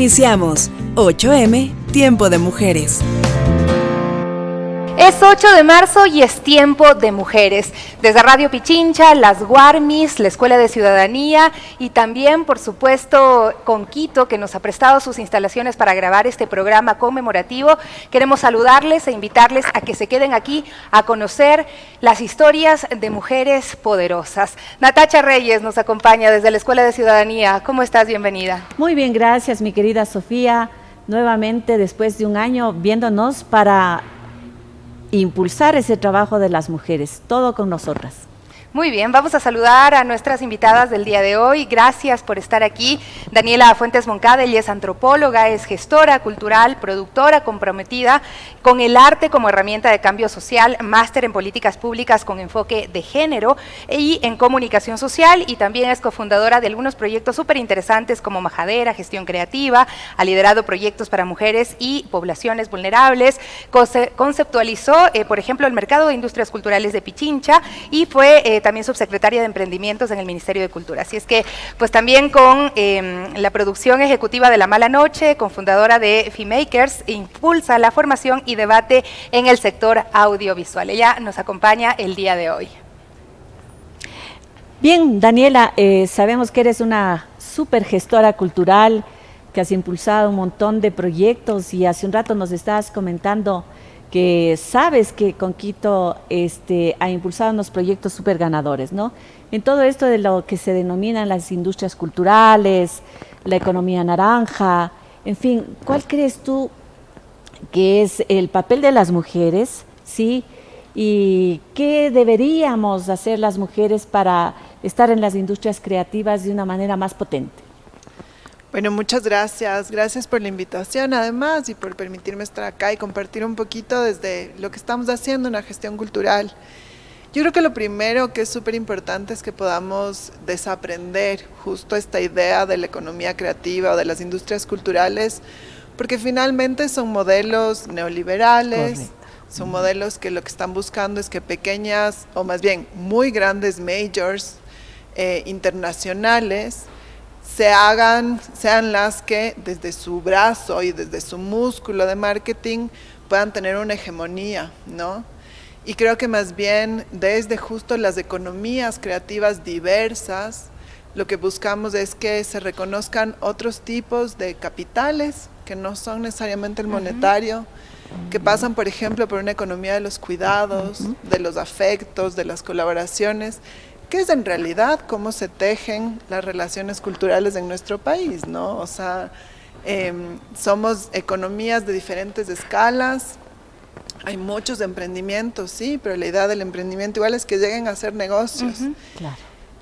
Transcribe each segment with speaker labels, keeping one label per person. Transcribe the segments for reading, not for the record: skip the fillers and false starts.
Speaker 1: Iniciamos 8M, Tiempo de Mujeres.
Speaker 2: Es 8 de marzo y es Tiempo de Mujeres. Desde Radio Pichincha, las Guarmis, la Escuela de Ciudadanía y también, por supuesto, Conquito, que nos ha prestado sus instalaciones para grabar este programa conmemorativo. Queremos saludarles e invitarles a que se queden aquí a conocer las historias de mujeres poderosas. Natacha Reyes nos acompaña desde la Escuela de Ciudadanía. ¿Cómo estás? Bienvenida.
Speaker 3: Muy bien, gracias, mi querida Sofía. Nuevamente, después de un año, viéndonos para impulsar ese trabajo de las mujeres, todo con nosotras.
Speaker 2: Muy bien, vamos a saludar a nuestras invitadas del día de hoy. Gracias por estar aquí. Daniela Fuentes Moncada, ella es antropóloga, es gestora cultural, productora comprometida con el arte como herramienta de cambio social, máster en políticas públicas con enfoque de género y en comunicación social, y también es cofundadora de algunos proyectos súper interesantes como Majadera, Gestión Creativa, ha liderado proyectos para mujeres y poblaciones vulnerables, conceptualizó, por ejemplo, el mercado de industrias culturales de Pichincha y fue también subsecretaria de Emprendimientos en el Ministerio de Cultura. Así es que, pues también con la producción ejecutiva de La Mala Noche, cofundadora de Filmmakers, impulsa la formación y debate en el sector audiovisual. Ella nos acompaña el día de hoy.
Speaker 3: Bien, Daniela, sabemos que eres una súper gestora cultural, que has impulsado un montón de proyectos y hace un rato nos estabas comentando que sabes que Conquito ha impulsado unos proyectos súper ganadores, ¿no? En todo esto de lo que se denominan las industrias culturales, la economía naranja, en fin, ¿cuál crees tú que es el papel de las mujeres, sí? ¿Y qué deberíamos hacer las mujeres para estar en las industrias creativas de una manera más potente?
Speaker 4: Bueno, muchas gracias. Gracias por la invitación, además, y por permitirme estar acá y compartir un poquito desde lo que estamos haciendo en la gestión cultural. Yo creo que lo primero que es súper importante es que podamos desaprender justo esta idea de la economía creativa o de las industrias culturales, porque finalmente son modelos neoliberales. Correcto. Son modelos que lo que están buscando es que pequeñas, o más bien muy grandes majors internacionales, sean las que desde su brazo y desde su músculo de marketing puedan tener una hegemonía, ¿no? Y creo que más bien desde justo las economías creativas diversas, lo que buscamos es que se reconozcan otros tipos de capitales que no son necesariamente el monetario, que pasan, por ejemplo, por una economía de los cuidados, de los afectos, de las colaboraciones, que es en realidad cómo se tejen las relaciones culturales en nuestro país, ¿no? O sea, somos economías de diferentes escalas, hay muchos emprendimientos, sí, pero la idea del emprendimiento igual es que lleguen a ser negocios.
Speaker 3: Claro.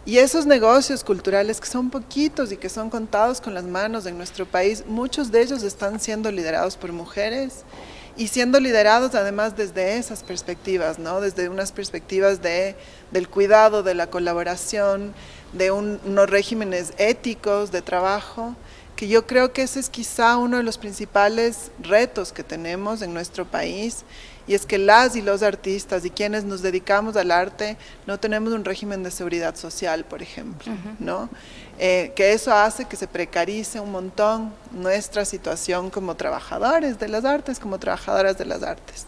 Speaker 4: Y esos negocios culturales que son poquitos y que son contados con las manos en nuestro país, muchos de ellos están siendo liderados por mujeres y siendo liderados además desde esas perspectivas, ¿no? Desde unas perspectivas del cuidado, de la colaboración, de unos regímenes éticos de trabajo, que yo creo que ese es quizá uno de los principales retos que tenemos en nuestro país, y es que las y los artistas y quienes nos dedicamos al arte no tenemos un régimen de seguridad social, por ejemplo, ¿no? Que eso hace que se precarice un montón nuestra situación como trabajadores de las artes, como trabajadoras de las artes.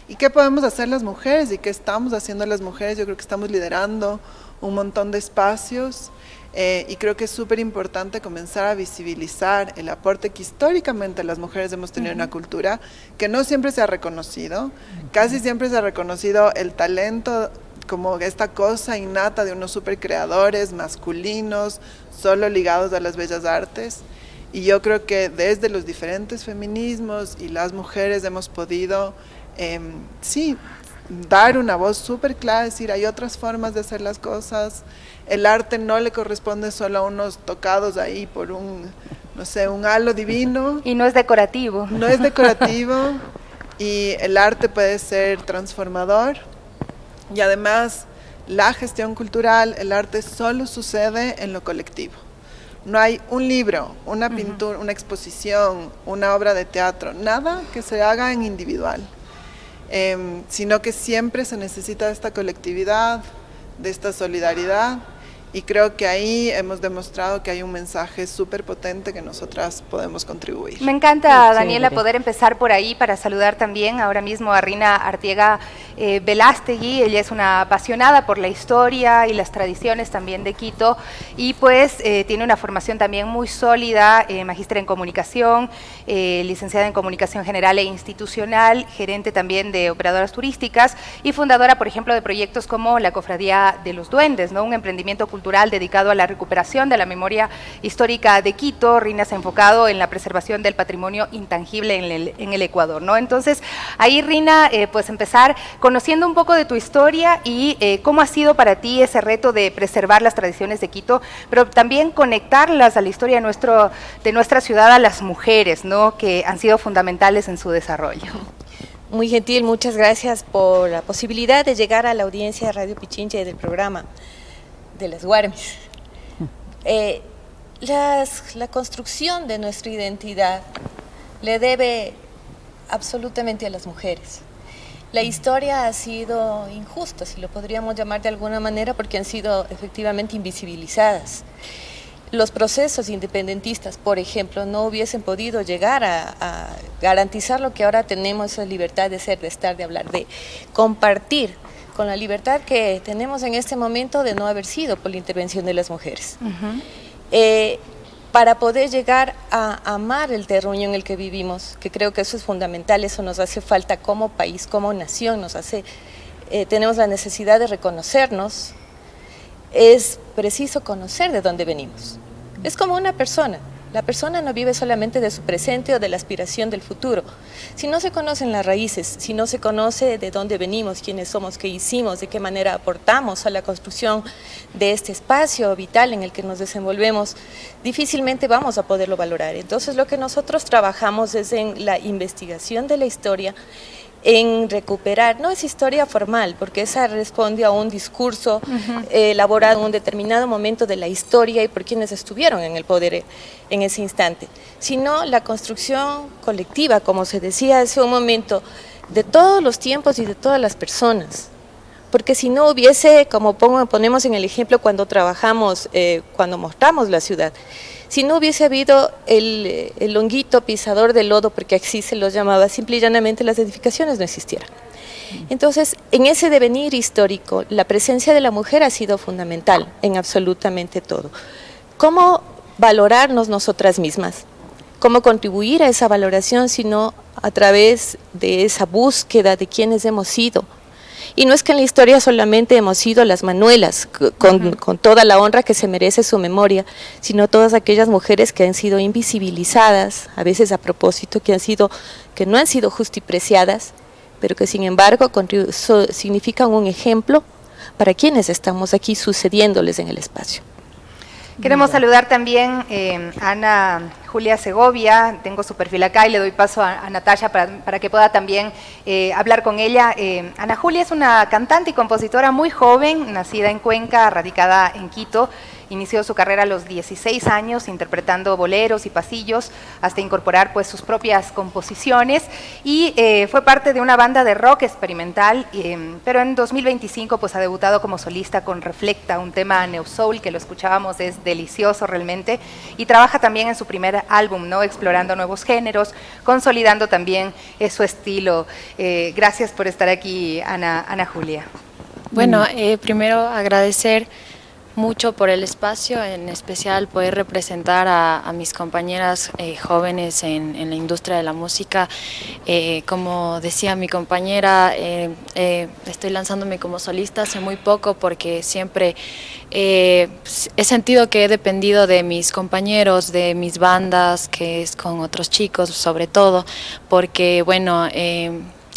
Speaker 4: ¿Y qué podemos hacer las mujeres? ¿Y qué estamos haciendo las mujeres? Yo creo que estamos liderando un montón de espacios y creo que es súper importante comenzar a visibilizar el aporte que históricamente las mujeres hemos tenido en la cultura, que no siempre se ha reconocido, casi siempre se ha reconocido el talento como esta cosa innata de unos súper creadores masculinos, solo ligados a las bellas artes. Y yo creo que desde los diferentes feminismos y las mujeres hemos podido, sí, dar una voz súper clara, decir, hay otras formas de hacer las cosas. El arte no le corresponde solo a unos tocados ahí por un, no sé, un halo divino.
Speaker 2: Y no es decorativo.
Speaker 4: No es decorativo y el arte puede ser transformador. Y además, la gestión cultural, el arte solo sucede en lo colectivo. No hay un libro, una pintura, una exposición, una obra de teatro, nada que se haga en individual, sino que siempre se necesita de esta colectividad, de esta solidaridad, Y creo que ahí hemos demostrado que hay un mensaje súper potente que nosotras podemos contribuir.
Speaker 2: Me encanta,
Speaker 3: Qué
Speaker 2: Daniela,
Speaker 3: chévere.
Speaker 2: poder empezar por ahí para saludar también ahora mismo a Rina Artiega Velástegui. Ella es una apasionada por la historia y las tradiciones también de Quito y pues tiene una formación también muy sólida, magíster en comunicación, licenciada en comunicación general e institucional, gerente también de operadoras turísticas y fundadora, por ejemplo, de proyectos como la Cofradía de los Duendes, ¿no? Un emprendimiento cultural dedicado a la recuperación de la memoria histórica de Quito. Rina se ha enfocado en la preservación del patrimonio intangible en el Ecuador, ¿no? Entonces, ahí, Rina, pues empezar conociendo un poco de tu historia y cómo ha sido para ti ese reto de preservar las tradiciones de Quito, pero también conectarlas a la historia de nuestra ciudad, a las mujeres, ¿no? Que han sido fundamentales en su desarrollo.
Speaker 5: Muy gentil, muchas gracias por la posibilidad de llegar a la audiencia de Radio Pichincha del programa de las Guarmis. La construcción de nuestra identidad le debe absolutamente a las mujeres. La historia ha sido injusta, si lo podríamos llamar de alguna manera, porque han sido efectivamente invisibilizadas. Los procesos independentistas, por ejemplo, no hubiesen podido llegar a garantizar lo que ahora tenemos, esa libertad de ser, de estar, de hablar, de compartir, con la libertad que tenemos en este momento de no haber sido por la intervención de las mujeres. Para poder llegar a amar el terruño en el que vivimos, que creo que eso es fundamental, eso nos hace falta como país, como nación, tenemos la necesidad de reconocernos, es preciso conocer de dónde venimos. Es como una persona. La persona no vive solamente de su presente o de la aspiración del futuro. Si no se conocen las raíces, si no se conoce de dónde venimos, quiénes somos, qué hicimos, de qué manera aportamos a la construcción de este espacio vital en el que nos desenvolvemos, difícilmente vamos a poderlo valorar. Entonces, lo que nosotros trabajamos es en la investigación de la historia, en recuperar, no es historia formal, porque esa responde a un discurso elaborado en un determinado momento de la historia y por quienes estuvieron en el poder en ese instante, sino la construcción colectiva, como se decía hace un momento, de todos los tiempos y de todas las personas. Porque si no hubiese, como ponemos en el ejemplo cuando trabajamos, cuando mostramos la ciudad, si no hubiese habido el honguito pisador de lodo, porque así se los llamaba, simple y llanamente las edificaciones no existieran. Entonces, en ese devenir histórico, la presencia de la mujer ha sido fundamental en absolutamente todo. ¿Cómo valorarnos nosotras mismas? ¿Cómo contribuir a esa valoración, sino a través de esa búsqueda de quiénes hemos sido? Y no es que en la historia solamente hemos sido las Manuelas, con toda la honra que se merece su memoria, sino todas aquellas mujeres que han sido invisibilizadas, a veces a propósito, que no han sido justipreciadas, pero que sin embargo significan un ejemplo para quienes estamos aquí sucediéndoles en el espacio.
Speaker 2: Queremos saludar también a Ana Julia Segovia, tengo su perfil acá y le doy paso a Natasha para que pueda también hablar con ella. Ana Julia es una cantante y compositora muy joven, nacida en Cuenca, radicada en Quito. Inició su carrera a los 16 años interpretando boleros y pasillos hasta incorporar pues sus propias composiciones y fue parte de una banda de rock experimental, pero en 2025 pues ha debutado como solista con Reflecta, un tema neo soul que lo escuchábamos, es delicioso realmente, y trabaja también en su primer álbum, ¿no? Explorando nuevos géneros, consolidando también su estilo. Gracias por estar aquí, Ana Julia.
Speaker 6: Bueno, primero agradecer mucho por el espacio, en especial poder representar a mis compañeras jóvenes en la industria de la música. Como decía mi compañera, estoy lanzándome como solista hace muy poco porque siempre he sentido que he dependido de mis compañeros, de mis bandas, que es con otros chicos sobre todo, porque bueno,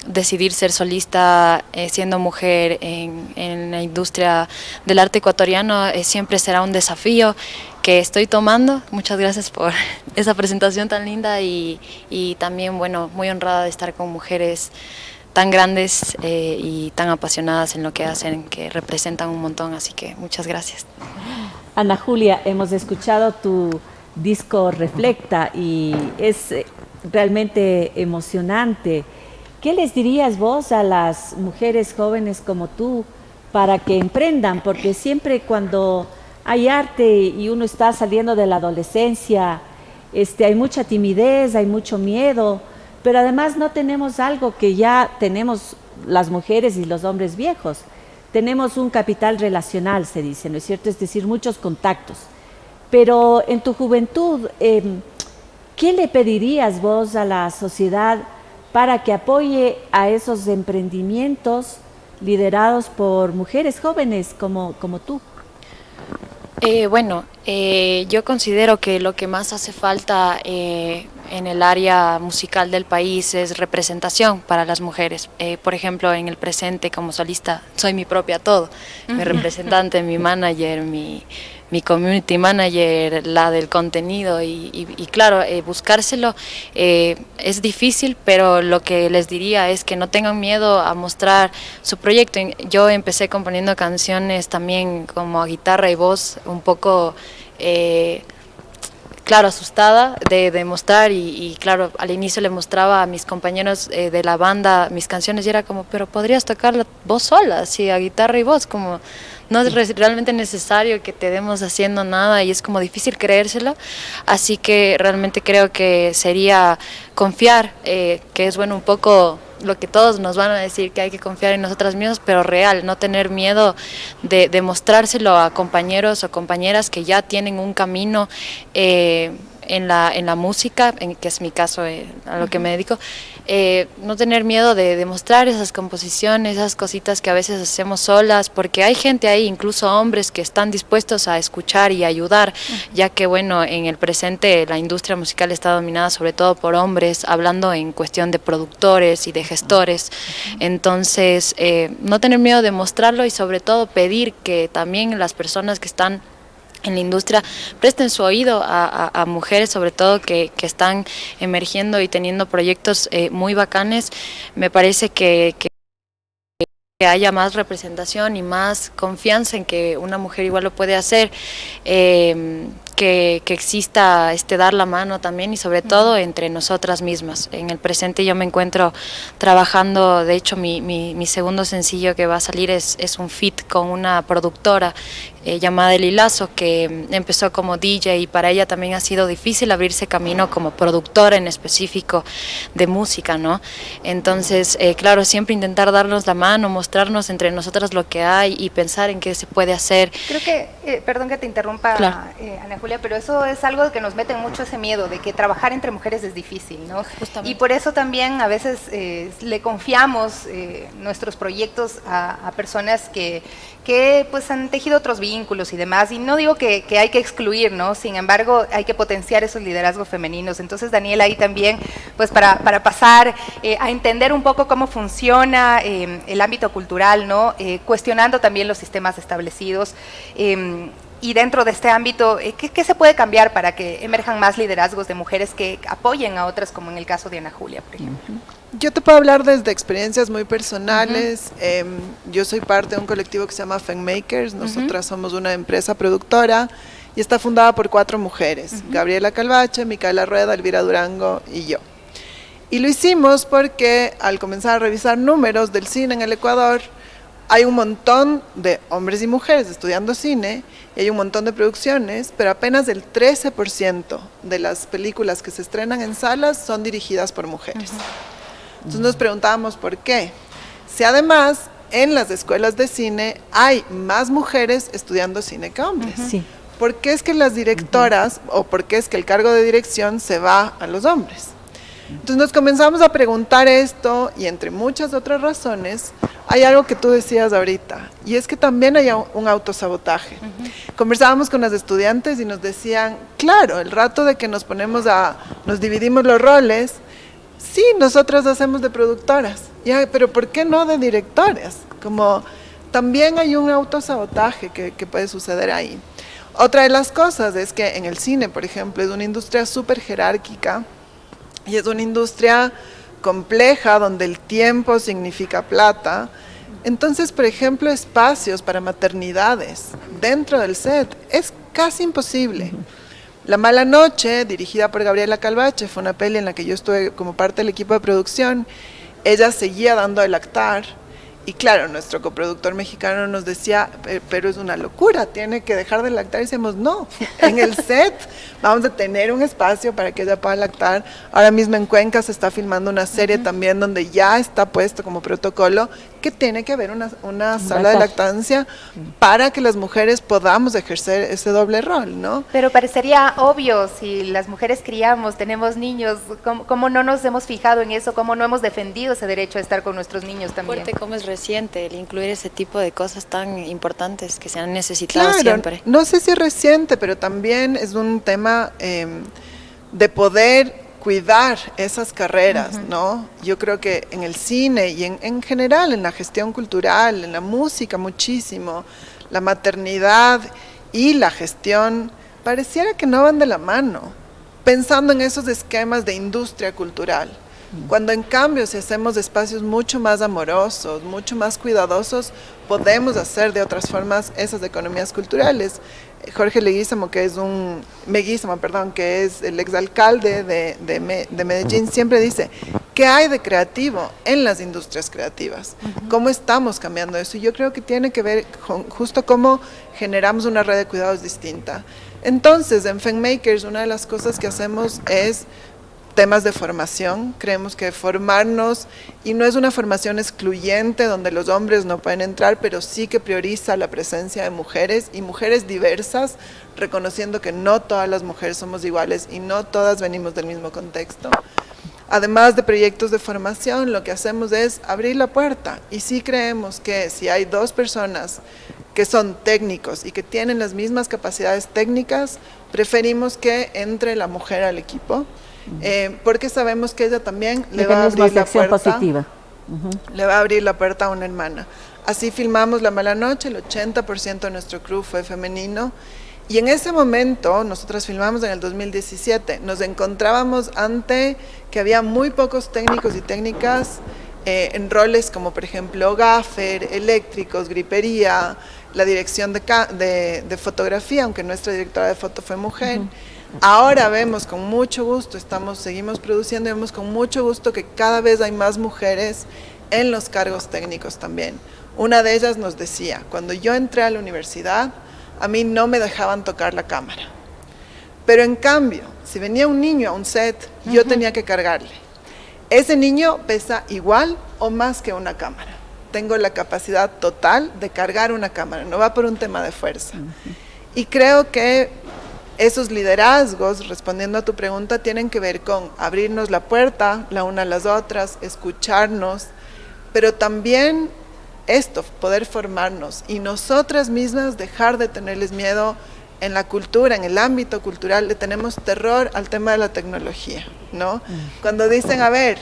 Speaker 6: decidir ser solista siendo mujer en la industria del arte ecuatoriano siempre será un desafío que estoy tomando. Muchas gracias por esa presentación tan linda y también, bueno, muy honrada de estar con mujeres tan grandes y tan apasionadas en lo que hacen, que representan un montón, así que muchas gracias.
Speaker 3: Ana Julia, hemos escuchado tu disco Reflecta y es realmente emocionante. ¿Qué les dirías vos a las mujeres jóvenes como tú para que emprendan? Porque siempre cuando hay arte y uno está saliendo de la adolescencia, hay mucha timidez, hay mucho miedo, pero además no tenemos algo que ya tenemos las mujeres y los hombres viejos. Tenemos un capital relacional, se dice, ¿no es cierto? Es decir, muchos contactos. Pero en tu juventud, ¿qué le pedirías vos a la sociedad para que apoye a esos emprendimientos liderados por mujeres jóvenes como tú?
Speaker 6: Yo considero que lo que más hace falta en el área musical del país es representación para las mujeres. Por ejemplo, en el presente como solista soy mi propia todo, mi representante, mi manager, mi community manager, la del contenido y claro, buscárselo es difícil, pero lo que les diría es que no tengan miedo a mostrar su proyecto. Yo empecé componiendo canciones también como a guitarra y voz, un poco claro, asustada de mostrar y claro, al inicio le mostraba a mis compañeros de la banda mis canciones y era como, pero podrías tocarla vos sola, así a guitarra y voz, como no es realmente necesario que te demos haciendo nada y es como difícil creérselo, así que realmente creo que sería confiar, que es bueno un poco lo que todos nos van a decir, que hay que confiar en nosotras mismas, pero real, no tener miedo de mostrárselo a compañeros o compañeras que ya tienen un camino en la música, que es mi caso, a lo que me dedico, no tener miedo de mostrar esas composiciones, esas cositas que a veces hacemos solas, porque hay gente ahí, incluso hombres, que están dispuestos a escuchar y ayudar, ya que bueno, en el presente la industria musical está dominada sobre todo por hombres, hablando en cuestión de productores y de gestores, entonces no tener miedo de mostrarlo y sobre todo pedir que también las personas que están en la industria presten su oído a mujeres sobre todo que están emergiendo y teniendo proyectos muy bacanes. Me parece que haya más representación y más confianza en que una mujer igual lo puede hacer, que exista dar la mano también y sobre todo entre nosotras mismas. En el presente yo me encuentro trabajando, de hecho mi segundo sencillo que va a salir es un feat con una productora llamada Eli Lazo, que empezó como DJ y para ella también ha sido difícil abrirse camino como productora en específico de música, ¿no? Entonces, claro, siempre intentar darnos la mano, mostrarnos entre nosotras lo que hay y pensar en qué se puede hacer.
Speaker 2: Creo que, perdón que te interrumpa, claro. Ana Julia, pero eso es algo que nos mete mucho ese miedo de que trabajar entre mujeres es difícil, ¿no? Justamente. Y por eso también a veces le confiamos nuestros proyectos a personas que pues han tejido otros vínculos y demás, y no digo que hay que excluir, ¿no? Sin embargo, hay que potenciar esos liderazgos femeninos. Entonces, Daniela, ahí también, pues para pasar a entender un poco cómo funciona el ámbito cultural, ¿no? Cuestionando también los sistemas establecidos, y dentro de este ámbito, ¿qué se puede cambiar para que emerjan más liderazgos de mujeres que apoyen a otras, como en el caso de Ana Julia, por ejemplo?
Speaker 4: Yo te puedo hablar desde experiencias muy personales. Yo soy parte de un colectivo que se llama Femmakers. Nosotras somos una empresa productora y está fundada por 4 mujeres, Gabriela Calvache, Micaela Rueda, Elvira Durango y yo. Y lo hicimos porque al comenzar a revisar números del cine en el Ecuador, hay un montón de hombres y mujeres estudiando cine y hay un montón de producciones, pero apenas el 13% de las películas que se estrenan en salas son dirigidas por mujeres. Entonces nos preguntábamos por qué. Si además en las escuelas de cine hay más mujeres estudiando cine que hombres.
Speaker 3: Sí.
Speaker 4: ¿Por qué es que las directoras o por qué es que el cargo de dirección se va a los hombres? Entonces nos comenzamos a preguntar esto y entre muchas otras razones hay algo que tú decías ahorita y es que también hay un autosabotaje. Conversábamos con las estudiantes y nos decían, claro, el rato de que nos dividimos los roles, sí, nosotras hacemos de productoras, ya, pero ¿por qué no de directoras? Como también hay un autosabotaje que puede suceder ahí. Otra de las cosas es que en el cine, por ejemplo, es una industria súper jerárquica y es una industria compleja donde el tiempo significa plata. Entonces, por ejemplo, espacios para maternidades dentro del set es casi imposible. La mala noche, dirigida por Gabriela Calvache, fue una peli en la que yo estuve como parte del equipo de producción. Ella seguía dando el lactar Y claro, nuestro coproductor mexicano nos decía, pero es una locura, tiene que dejar de lactar. Y decíamos, no, en el set vamos a tener un espacio para que ella pueda lactar. Ahora mismo en Cuenca se está filmando una serie también donde ya está puesto como protocolo que tiene que haber una sala de lactancia para que las mujeres podamos ejercer ese doble rol, ¿no?
Speaker 2: Pero parecería obvio, si las mujeres criamos, tenemos niños, ¿cómo no nos hemos fijado en eso? ¿Cómo no hemos defendido ese derecho a estar con nuestros niños también?
Speaker 6: Fuerte como es reciente el incluir ese tipo de cosas tan importantes que se han necesitado
Speaker 4: Claro,
Speaker 6: siempre.
Speaker 4: no sé si es reciente, pero también es un tema de poder cuidar esas carreras, ¿no? Yo creo que en el cine y en general, en la gestión cultural, en la música muchísimo, la maternidad y la gestión pareciera que no van de la mano, pensando en esos esquemas de industria cultural. Cuando en cambio, si hacemos espacios mucho más amorosos, mucho más cuidadosos, podemos hacer de otras formas esas economías culturales. Jorge Leguízamo, que es que es el exalcalde de Medellín, siempre dice, ¿qué hay de creativo en las industrias creativas? ¿Cómo estamos cambiando eso? Y yo creo que tiene que ver con justo cómo generamos una red de cuidados distinta. Entonces, en FemMakers, una de las cosas que hacemos es temas de formación. Creemos que formarnos, y no es una formación excluyente donde los hombres no pueden entrar, pero sí que prioriza la presencia de mujeres y mujeres diversas, reconociendo que no todas las mujeres somos iguales y no todas venimos del mismo contexto. Además de proyectos de formación, lo que hacemos es abrir la puerta, y sí creemos que si hay dos personas que son técnicos y que tienen las mismas capacidades técnicas, preferimos que entre la mujer al equipo, porque sabemos que ella también le va a abrir la puerta
Speaker 3: positiva.
Speaker 4: Le va a abrir la puerta a una hermana. Así filmamos La Mala Noche, el 80% de nuestro crew fue femenino, y en ese momento, nosotras filmamos en el 2017, nos encontrábamos ante que había muy pocos técnicos y técnicas en roles como por ejemplo gaffer, eléctricos, gripería, la dirección de fotografía, aunque nuestra directora de foto fue mujer. Ahora vemos con mucho gusto, seguimos produciendo y vemos con mucho gusto que cada vez hay más mujeres en los cargos técnicos también. Una de ellas nos decía, cuando yo entré a la universidad, a mí no me dejaban tocar la cámara. Pero en cambio, si venía un niño a un set, yo tenía que cargarle. Ese niño pesa igual o más que una cámara. Tengo la capacidad total de cargar una cámara, no va por un tema de fuerza. Y creo que esos liderazgos, respondiendo a tu pregunta, tienen que ver con abrirnos la puerta, la una a las otras, escucharnos, pero también poder formarnos y nosotras mismas dejar de tenerles miedo en la cultura, en el ámbito cultural. Le tenemos terror al tema de la tecnología, ¿no? Cuando dicen, a ver,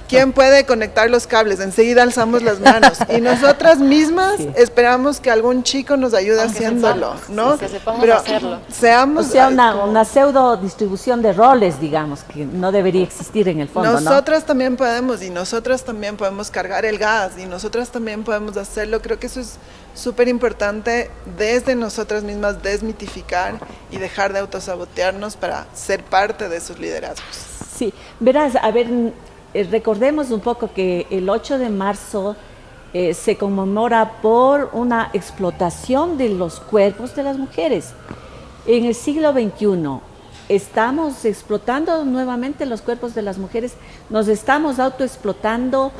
Speaker 4: ¿quién puede conectar los cables? Enseguida alzamos las manos y nosotras mismas esperamos que algún chico nos ayude haciéndolo, ¿no?
Speaker 6: Que sepamos
Speaker 4: Pero
Speaker 6: hacerlo.
Speaker 4: seamos,
Speaker 3: O sea, una pseudo distribución de roles, digamos, que no debería existir en el fondo,
Speaker 4: nosotras también podemos, y nosotras también podemos cargar el gas, y nosotras también podemos hacerlo. Creo que eso es súper importante desde nosotras mismas desmitificar y dejar de autosabotearnos para ser parte de esos liderazgos.
Speaker 3: Sí, verás, a ver, recordemos un poco que el 8 de marzo se conmemora por una explotación de los cuerpos de las mujeres. En el siglo XXI, ¿estamos explotando nuevamente los cuerpos de las mujeres? ¿Nos estamos autoexplotando?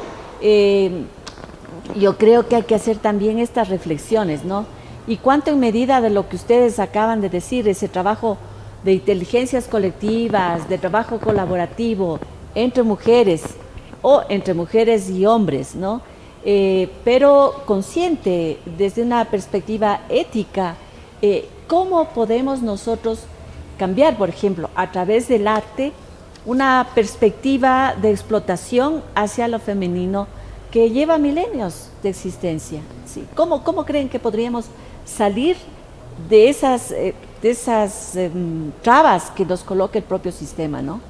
Speaker 3: Yo creo que hay que hacer también estas reflexiones, ¿no? Y cuánto en medida de lo que ustedes acaban de decir, ese trabajo de inteligencias colectivas, de trabajo colaborativo, entre mujeres o entre mujeres y hombres, ¿no? Pero consciente desde una perspectiva ética, ¿cómo podemos nosotros cambiar, por ejemplo, a través del arte, una perspectiva de explotación hacia lo femenino que lleva milenios de existencia? ¿Sí? ¿Cómo creen que podríamos salir de esas trabas que nos coloca el propio sistema, ¿no?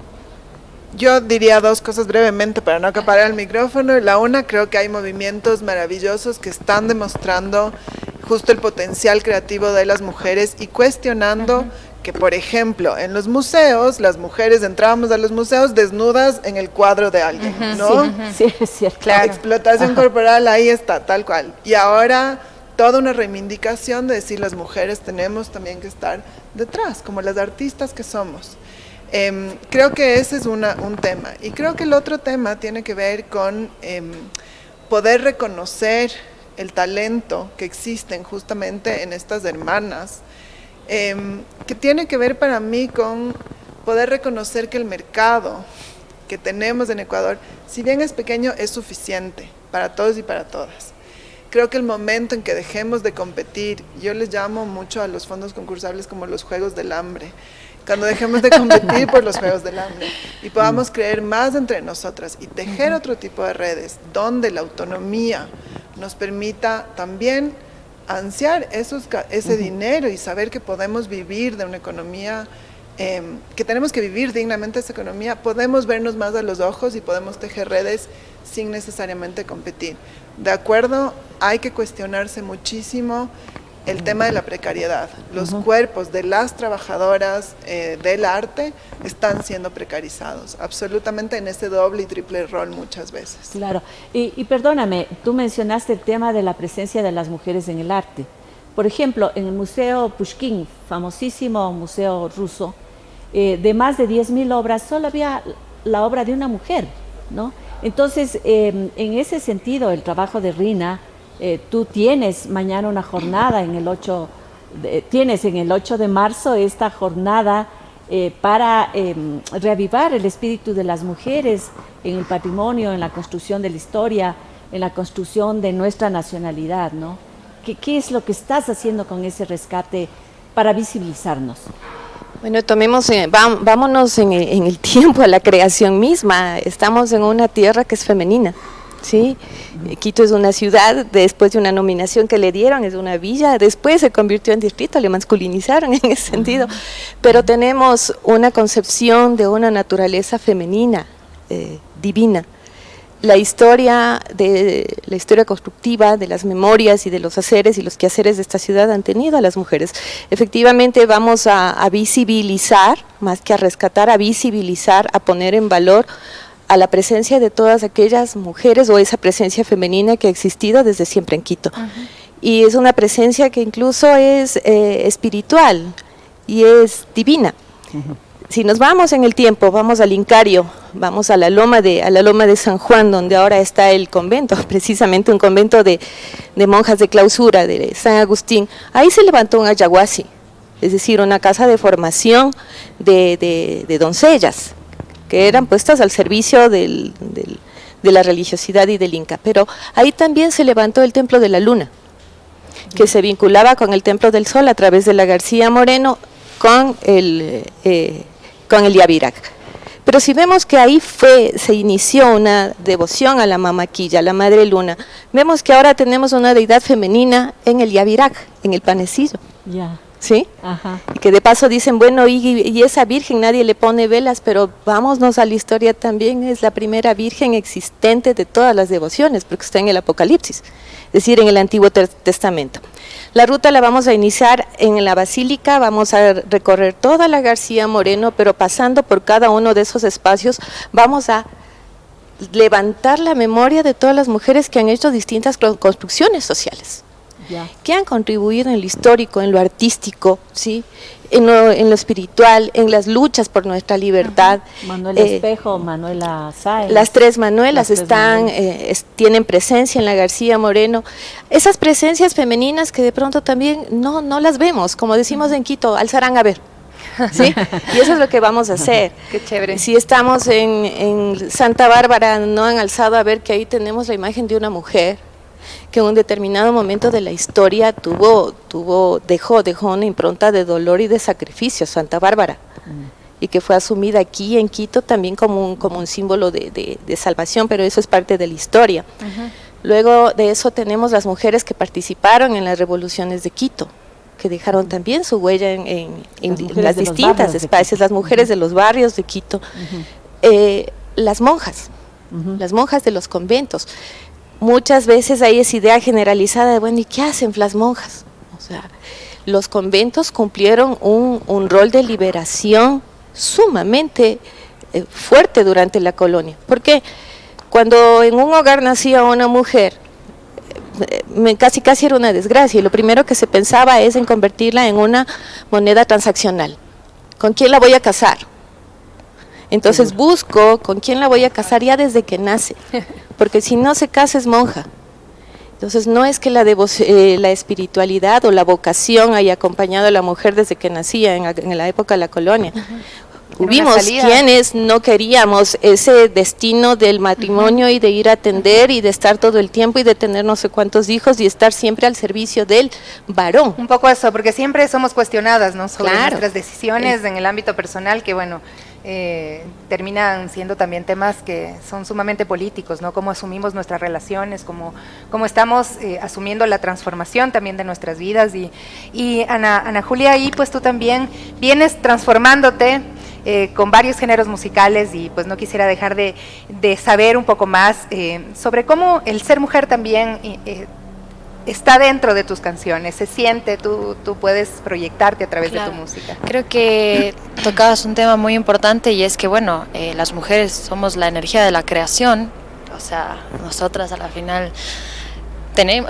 Speaker 4: Yo diría dos cosas brevemente para no acaparar el micrófono. La una, creo que hay movimientos maravillosos que están demostrando justo el potencial creativo de las mujeres y cuestionando que, por ejemplo, en los museos, las mujeres entrábamos a los museos desnudas en el cuadro de alguien, ¿no?
Speaker 3: Sí, es cierto.
Speaker 2: Claro.
Speaker 4: Explotación corporal, ahí está, tal cual. Y ahora toda una reivindicación de decir las mujeres tenemos también que estar detrás, como las artistas que somos. Creo que ese es un tema. Y creo que el otro tema tiene que ver con poder reconocer el talento que existen justamente en estas hermanas, que tiene que ver para mí con poder reconocer que el mercado que tenemos en Ecuador, si bien es pequeño, es suficiente para todos y para todas. Creo que el momento en que dejemos de competir, yo les llamo mucho a los fondos concursables como los Juegos del Hambre, cuando dejemos de competir por los Juegos del Hambre y podamos creer más entre nosotras y tejer otro tipo de redes donde la autonomía nos permita también ansiar ese dinero y saber que podemos vivir de una economía, que tenemos que vivir dignamente esa economía, podemos vernos más a los ojos y podemos tejer redes sin necesariamente competir. De acuerdo, hay que cuestionarse muchísimo el tema de la precariedad. Los cuerpos de las trabajadoras del arte están siendo precarizados, absolutamente en ese doble y triple rol muchas veces.
Speaker 3: Claro, y perdóname, tú mencionaste el tema de la presencia de las mujeres en el arte. Por ejemplo, en el Museo Pushkin, famosísimo museo ruso, de más de 10.000 obras, solo había la obra de una mujer, ¿no? Entonces, en ese sentido, el trabajo de Rina, tú tienes mañana una jornada en el 8 de marzo esta jornada para reavivar el espíritu de las mujeres en el patrimonio, en la construcción de la historia, en la construcción de nuestra nacionalidad, ¿no? ¿Qué es lo que estás haciendo con ese rescate para visibilizarnos?
Speaker 5: Bueno, vámonos en el tiempo, a la creación misma. Estamos en una tierra que es femenina, ¿sí? Quito es una ciudad, después de una nominación que le dieron, es una villa, después se convirtió en distrito, le masculinizaron en ese sentido, pero tenemos una concepción de una naturaleza femenina, divina. La historia constructiva de las memorias y de los haceres y los quehaceres de esta ciudad han tenido a las mujeres. Efectivamente vamos a visibilizar, más que a rescatar, a visibilizar, a poner en valor a la presencia de todas aquellas mujeres o esa presencia femenina que ha existido desde siempre en Quito. Y es una presencia que incluso es espiritual y es divina. Si nos vamos en el tiempo, vamos al Incario, vamos a la loma de San Juan, donde ahora está el convento, precisamente un convento de monjas de clausura de San Agustín. Ahí se levantó un ayahuasi, es decir, una casa de formación de doncellas, que eran puestas al servicio de la religiosidad y del Inca. Pero ahí también se levantó el Templo de la Luna, que se vinculaba con el Templo del Sol a través de la García Moreno con el Yavirac. Pero si vemos que ahí se inició una devoción a la Mamaquilla, a la Madre Luna, vemos que ahora tenemos una deidad femenina en el Yavirac, en el panecillo.
Speaker 3: Ya.
Speaker 5: ¿Sí?
Speaker 3: Ajá.
Speaker 5: Y que de paso dicen, bueno, y esa virgen nadie le pone velas, pero vámonos a la historia también, es la primera virgen existente de todas las devociones, porque está en el Apocalipsis, es decir, en el Antiguo Testamento. La ruta la vamos a iniciar en la Basílica, vamos a recorrer toda la García Moreno, pero pasando por cada uno de esos espacios, vamos a levantar la memoria de todas las mujeres que han hecho distintas construcciones sociales.
Speaker 3: Ya.
Speaker 5: Que han contribuido en lo histórico, en lo artístico, ¿sí? en lo espiritual, en las luchas por nuestra libertad.
Speaker 3: Manuela Espejo, Manuela Sáenz.
Speaker 5: Las tres Manuelas tienen presencia en la García Moreno. Esas presencias femeninas que de pronto también no las vemos, como decimos en Quito, alzarán a ver. ¿Sí? Y eso es lo que vamos a hacer.
Speaker 2: Qué chévere.
Speaker 5: Si estamos en Santa Bárbara, no han alzado a ver que ahí tenemos la imagen de una mujer que en un determinado momento de la historia dejó una impronta de dolor y de sacrificio, Santa Bárbara, y que fue asumida aquí en Quito también como un símbolo de salvación, pero eso es parte de la historia. Luego de eso tenemos las mujeres que participaron en las revoluciones de Quito, que dejaron también su huella en las distintas espacios, las mujeres de los barrios de Quito, las monjas de los conventos. Muchas veces hay esa idea generalizada de, bueno, ¿y qué hacen las monjas? O sea, los conventos cumplieron un rol de liberación sumamente fuerte durante la colonia. Porque cuando en un hogar nacía una mujer, casi era una desgracia, y lo primero que se pensaba es en convertirla en una moneda transaccional. ¿Con quién la voy a casar? Entonces busco con quién la voy a casar ya desde que nace, porque si no se casa es monja. Entonces no es que la espiritualidad o la vocación haya acompañado a la mujer desde que nacía en la época de la colonia. Hubimos quienes no queríamos ese destino del matrimonio y de ir a atender y de estar todo el tiempo y de tener no sé cuántos hijos y estar siempre al servicio del varón.
Speaker 2: Un poco eso, porque siempre somos cuestionadas, ¿no?, sobre nuestras decisiones en el ámbito personal, que bueno, terminan siendo también temas que son sumamente políticos, ¿no? Cómo asumimos nuestras relaciones, cómo estamos asumiendo la transformación también de nuestras vidas. Y Ana Julia, ahí pues tú también vienes transformándote con varios géneros musicales, y pues no quisiera dejar de saber un poco más sobre cómo el ser mujer también está dentro de tus canciones, se siente, tú puedes proyectarte a través de tu música.
Speaker 6: Creo que tocabas un tema muy importante, y es que bueno, las mujeres somos la energía de la creación, o sea, nosotras a la final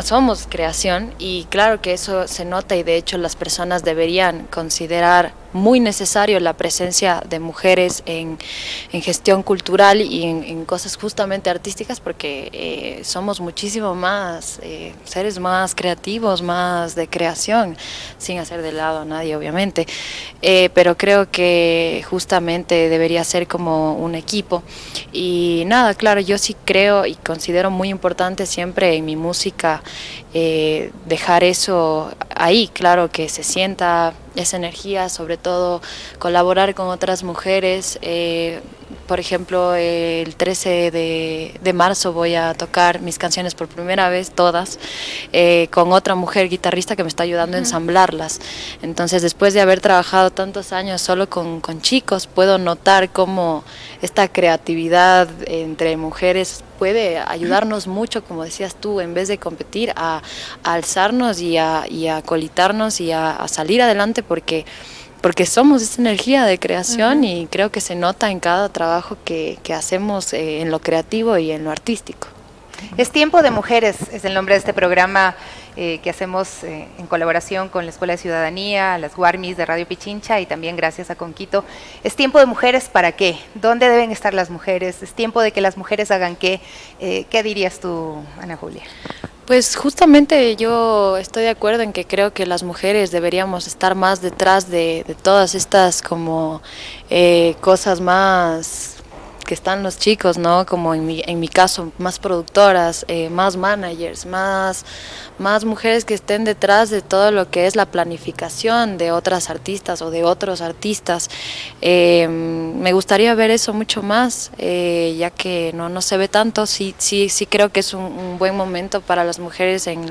Speaker 6: somos creación, y claro que eso se nota, y de hecho las personas deberían considerar muy necesario la presencia de mujeres en gestión cultural y en cosas justamente artísticas, porque somos muchísimo más seres más creativos, más de creación, sin hacer de lado a nadie obviamente, pero creo que justamente debería ser como un equipo. Y nada, claro, yo sí creo y considero muy importante siempre en mi música dejar eso ahí, claro, que se sienta esa energía, sobre todo colaborar con otras mujeres. Por ejemplo, el 13 de marzo voy a tocar mis canciones por primera vez, todas, con otra mujer guitarrista que me está ayudando a ensamblarlas. Entonces, después de haber trabajado tantos años solo con chicos, puedo notar cómo esta creatividad entre mujeres puede ayudarnos mucho, como decías tú, en vez de competir, a alzarnos y a colitarnos y a salir adelante, porque somos esa energía de creación, y creo que se nota en cada trabajo que hacemos en lo creativo y en lo artístico.
Speaker 2: Es Tiempo de Mujeres, es el nombre de este programa que hacemos en colaboración con la Escuela de Ciudadanía, las Guarmis de Radio Pichincha, y también gracias a Conquito. ¿Es tiempo de mujeres para qué? ¿Dónde deben estar las mujeres? ¿Es tiempo de que las mujeres hagan qué? ¿Qué dirías tú, Ana Julia?
Speaker 6: Pues justamente yo estoy de acuerdo en que creo que las mujeres deberíamos estar más detrás de todas estas como cosas más que están los chicos, ¿no? Como en mi caso, más productoras, más managers, más mujeres que estén detrás de todo lo que es la planificación de otras artistas o de otros artistas. Me gustaría ver eso mucho más, ya que no se ve tanto. Sí creo que es un buen momento para las mujeres en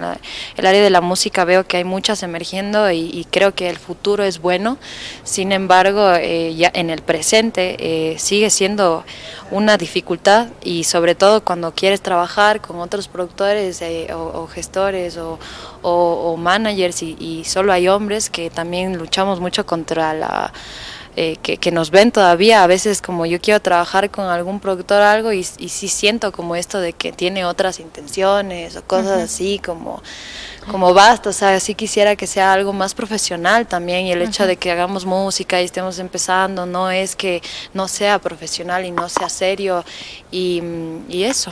Speaker 6: el área de la música. Veo que hay muchas emergiendo y creo que el futuro es bueno. Sin embargo, ya en el presente sigue siendo una dificultad, y sobre todo cuando quieres trabajar con otros productores o gestores o managers y solo hay hombres, que también luchamos mucho contra la que nos ven todavía a veces como yo quiero trabajar con algún productor o algo y sí siento como esto de que tiene otras intenciones o cosas así como basta, o sea, sí quisiera que sea algo más profesional también, y el hecho de que hagamos música y estemos empezando no es que no sea profesional y no sea serio y eso.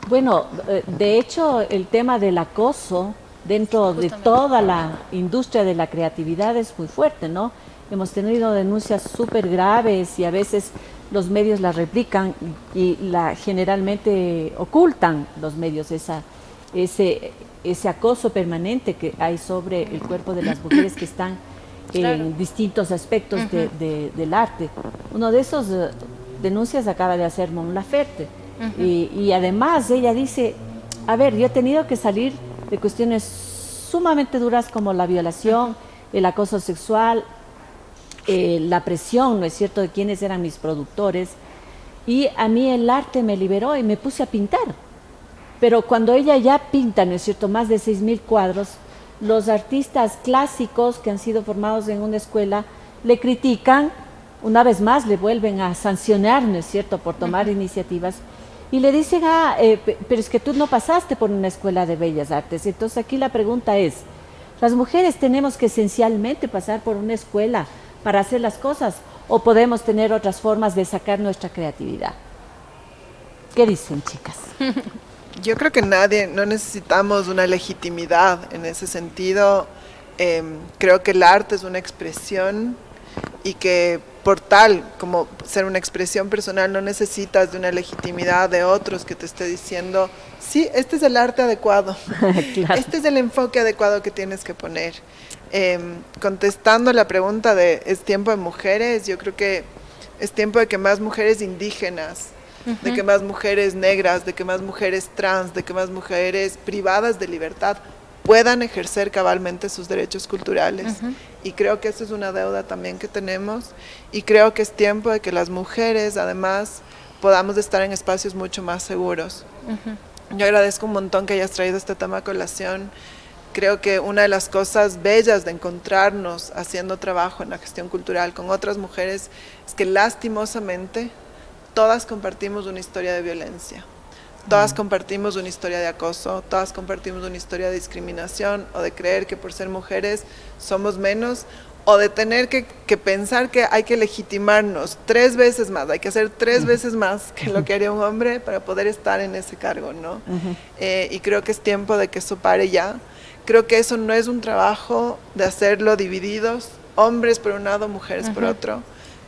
Speaker 3: Bueno, de hecho el tema del acoso dentro de toda la industria de la creatividad es muy fuerte, ¿no? Hemos tenido denuncias súper graves y a veces los medios las replican y generalmente ocultan los medios ese acoso permanente que hay sobre el cuerpo de las mujeres que están en distintos aspectos del arte. Uno de esos denuncias acaba de hacer Mon Laferte, y además ella dice, a ver, yo he tenido que salir de cuestiones sumamente duras como la violación, el acoso sexual, la presión, ¿no es cierto?, de quiénes eran mis productores, y a mí el arte me liberó y me puse a pintar. Pero cuando ella ya pinta, ¿no es cierto?, más de 6.000 cuadros, los artistas clásicos que han sido formados en una escuela le critican, una vez más le vuelven a sancionar, ¿no es cierto?, por tomar iniciativas, y le dicen, pero es que tú no pasaste por una escuela de bellas artes. Entonces aquí la pregunta es, ¿las mujeres tenemos que esencialmente pasar por una escuela para hacer las cosas o podemos tener otras formas de sacar nuestra creatividad? ¿Qué dicen, chicas?
Speaker 4: Yo creo que no necesitamos una legitimidad en ese sentido. Creo que el arte es una expresión y que por tal como ser una expresión personal no necesitas de una legitimidad de otros que te esté diciendo, sí, este es el arte adecuado, claro. Este es el enfoque adecuado que tienes que poner. Contestando la pregunta de ¿es tiempo de mujeres? Yo creo que es tiempo de que más mujeres indígenas, de que más mujeres negras, de que más mujeres trans, de que más mujeres privadas de libertad puedan ejercer cabalmente sus derechos culturales. Y creo que eso es una deuda también que tenemos, y creo que es tiempo de que las mujeres además podamos estar en espacios mucho más seguros. Yo agradezco un montón que hayas traído este tema a colación. Creo que una de las cosas bellas de encontrarnos haciendo trabajo en la gestión cultural con otras mujeres es que lastimosamente todas compartimos una historia de violencia. Todas compartimos una historia de acoso, todas compartimos una historia de discriminación o de creer que por ser mujeres somos menos, o de tener que pensar que hay que legitimarnos 3 veces más, hay que hacer 3 veces más que lo que haría un hombre para poder estar en ese cargo, ¿no? Y creo que es tiempo de que eso pare ya. Creo que eso no es un trabajo de hacerlo divididos, hombres por un lado, mujeres por otro.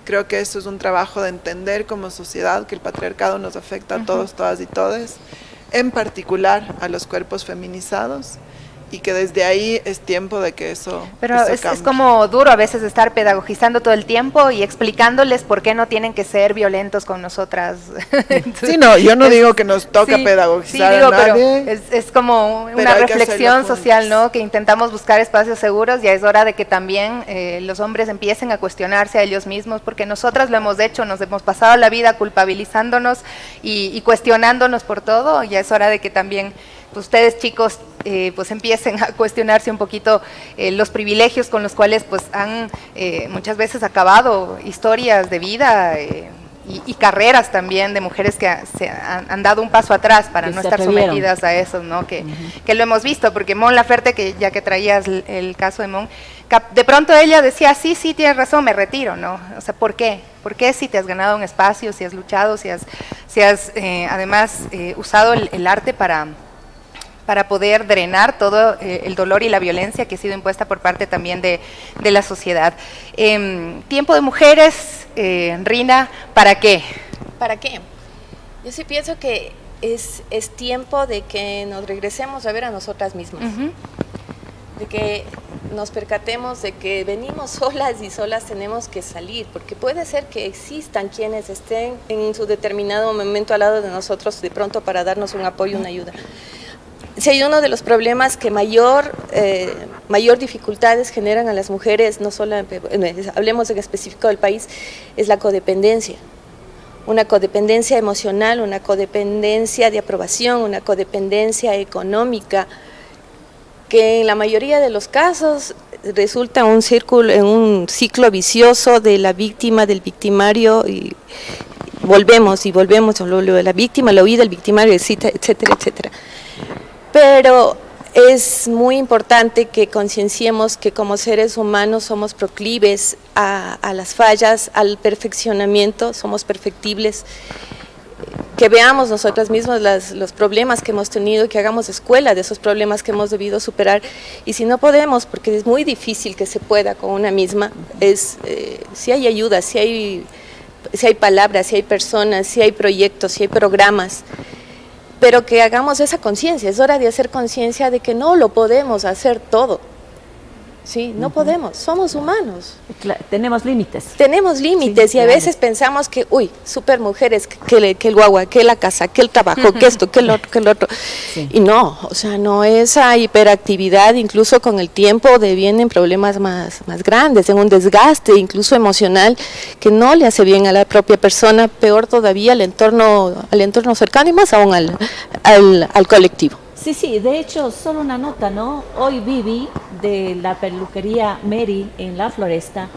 Speaker 4: Creo que eso es un trabajo de entender como sociedad que el patriarcado nos afecta a todos, todas y todes, en particular a los cuerpos feminizados, y que desde ahí es tiempo de que eso
Speaker 2: Pero es como duro a veces estar pedagogizando todo el tiempo y explicándoles por qué no tienen que ser violentos con nosotras.
Speaker 4: Sí, no, yo no digo que nos toca pedagogizar a nadie.
Speaker 2: Pero es como una reflexión social, ¿no? Que intentamos buscar espacios seguros, ya es hora de que también los hombres empiecen a cuestionarse a ellos mismos, porque nosotras lo hemos hecho, nos hemos pasado la vida culpabilizándonos y cuestionándonos por todo. Ya es hora de que también pues ustedes, chicos, pues empiecen a cuestionarse un poquito los privilegios con los cuales pues han muchas veces acabado historias de vida y carreras también de mujeres que han dado un paso atrás para no estar sometidas a eso, ¿no? Que lo hemos visto, porque Mon Laferte, que ya que traías el caso de Mon, de pronto ella decía, sí, tienes razón, me retiro, ¿no? O sea, ¿por qué? ¿Por qué si te has ganado un espacio, si has luchado, si has además usado el arte para poder drenar todo el dolor y la violencia que ha sido impuesta por parte también de la sociedad? Tiempo de mujeres, Rina, ¿para qué?
Speaker 5: ¿Para qué? Yo sí pienso que es tiempo de que nos regresemos a ver a nosotras mismas, de que nos percatemos de que venimos solas y solas tenemos que salir, porque puede ser que existan quienes estén en su determinado momento al lado de nosotros de pronto para darnos un apoyo, una ayuda. Si hay uno de los problemas que mayor dificultades generan a las mujeres, no solo, hablemos en específico del país, es la codependencia. Una codependencia emocional, una codependencia de aprobación, una codependencia económica, que en la mayoría de los casos resulta un ciclo vicioso de la víctima, del victimario, y volvemos, la víctima, la huida, el victimario, etcétera, etcétera. Pero es muy importante que concienciemos que como seres humanos somos proclives a las fallas, al perfeccionamiento, somos perfectibles, que veamos nosotras mismas los problemas que hemos tenido, que hagamos escuela de esos problemas que hemos debido superar, y si no podemos, porque es muy difícil que se pueda con una misma, si hay ayuda, si hay palabras, si hay personas, si hay proyectos, si hay programas, pero que hagamos esa conciencia. Es hora de hacer conciencia de que no lo podemos hacer todo. Sí, no podemos, somos humanos.
Speaker 3: Tenemos límites.
Speaker 5: Tenemos límites, sí, y a veces pensamos que, super mujeres, que el guagua, que la casa, que el trabajo, que esto, que el otro. Sí. Y no, o sea, no, esa hiperactividad, incluso con el tiempo devienen problemas más grandes, en un desgaste incluso emocional que no le hace bien a la propia persona, peor todavía al entorno cercano y más aún al colectivo.
Speaker 3: Sí, de hecho, solo una nota, ¿no? Hoy Vivi, de la peluquería Mary en La Floresta,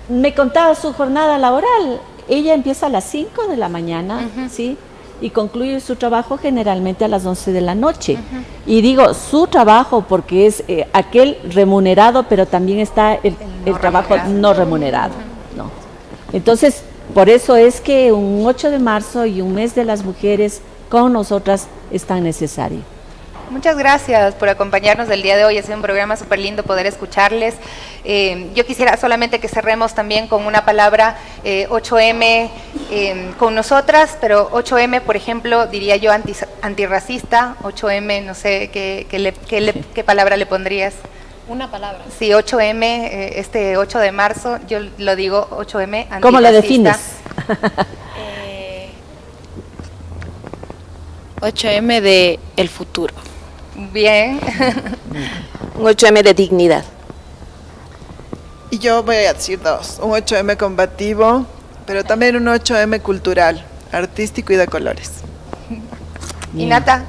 Speaker 3: me contaba su jornada laboral. Ella empieza a las 5 de la mañana, ¿sí? Y concluye su trabajo generalmente a las 11 de la noche. Y digo su trabajo porque es aquel remunerado, pero también está el trabajo no remunerado, ¿no? Entonces, por eso es que un 8 de marzo y un mes de las mujeres con nosotras es tan necesario.
Speaker 2: Muchas gracias por acompañarnos el día de hoy. Ha sido un programa súper lindo poder escucharles. Yo quisiera solamente que cerremos también con una palabra 8M con nosotras, pero 8M, por ejemplo, diría yo antirracista. 8M, no sé, ¿qué palabra le pondrías?
Speaker 6: Una palabra.
Speaker 2: Sí, 8M, este 8 de marzo, yo lo digo 8M antirracista.
Speaker 3: ¿Cómo lo defines?
Speaker 6: 8M de el futuro.
Speaker 2: Bien.
Speaker 7: Un 8M de dignidad.
Speaker 4: Y yo voy a decir dos, un 8M combativo, pero también un 8M cultural, artístico y de colores.
Speaker 2: ¿Y Nata?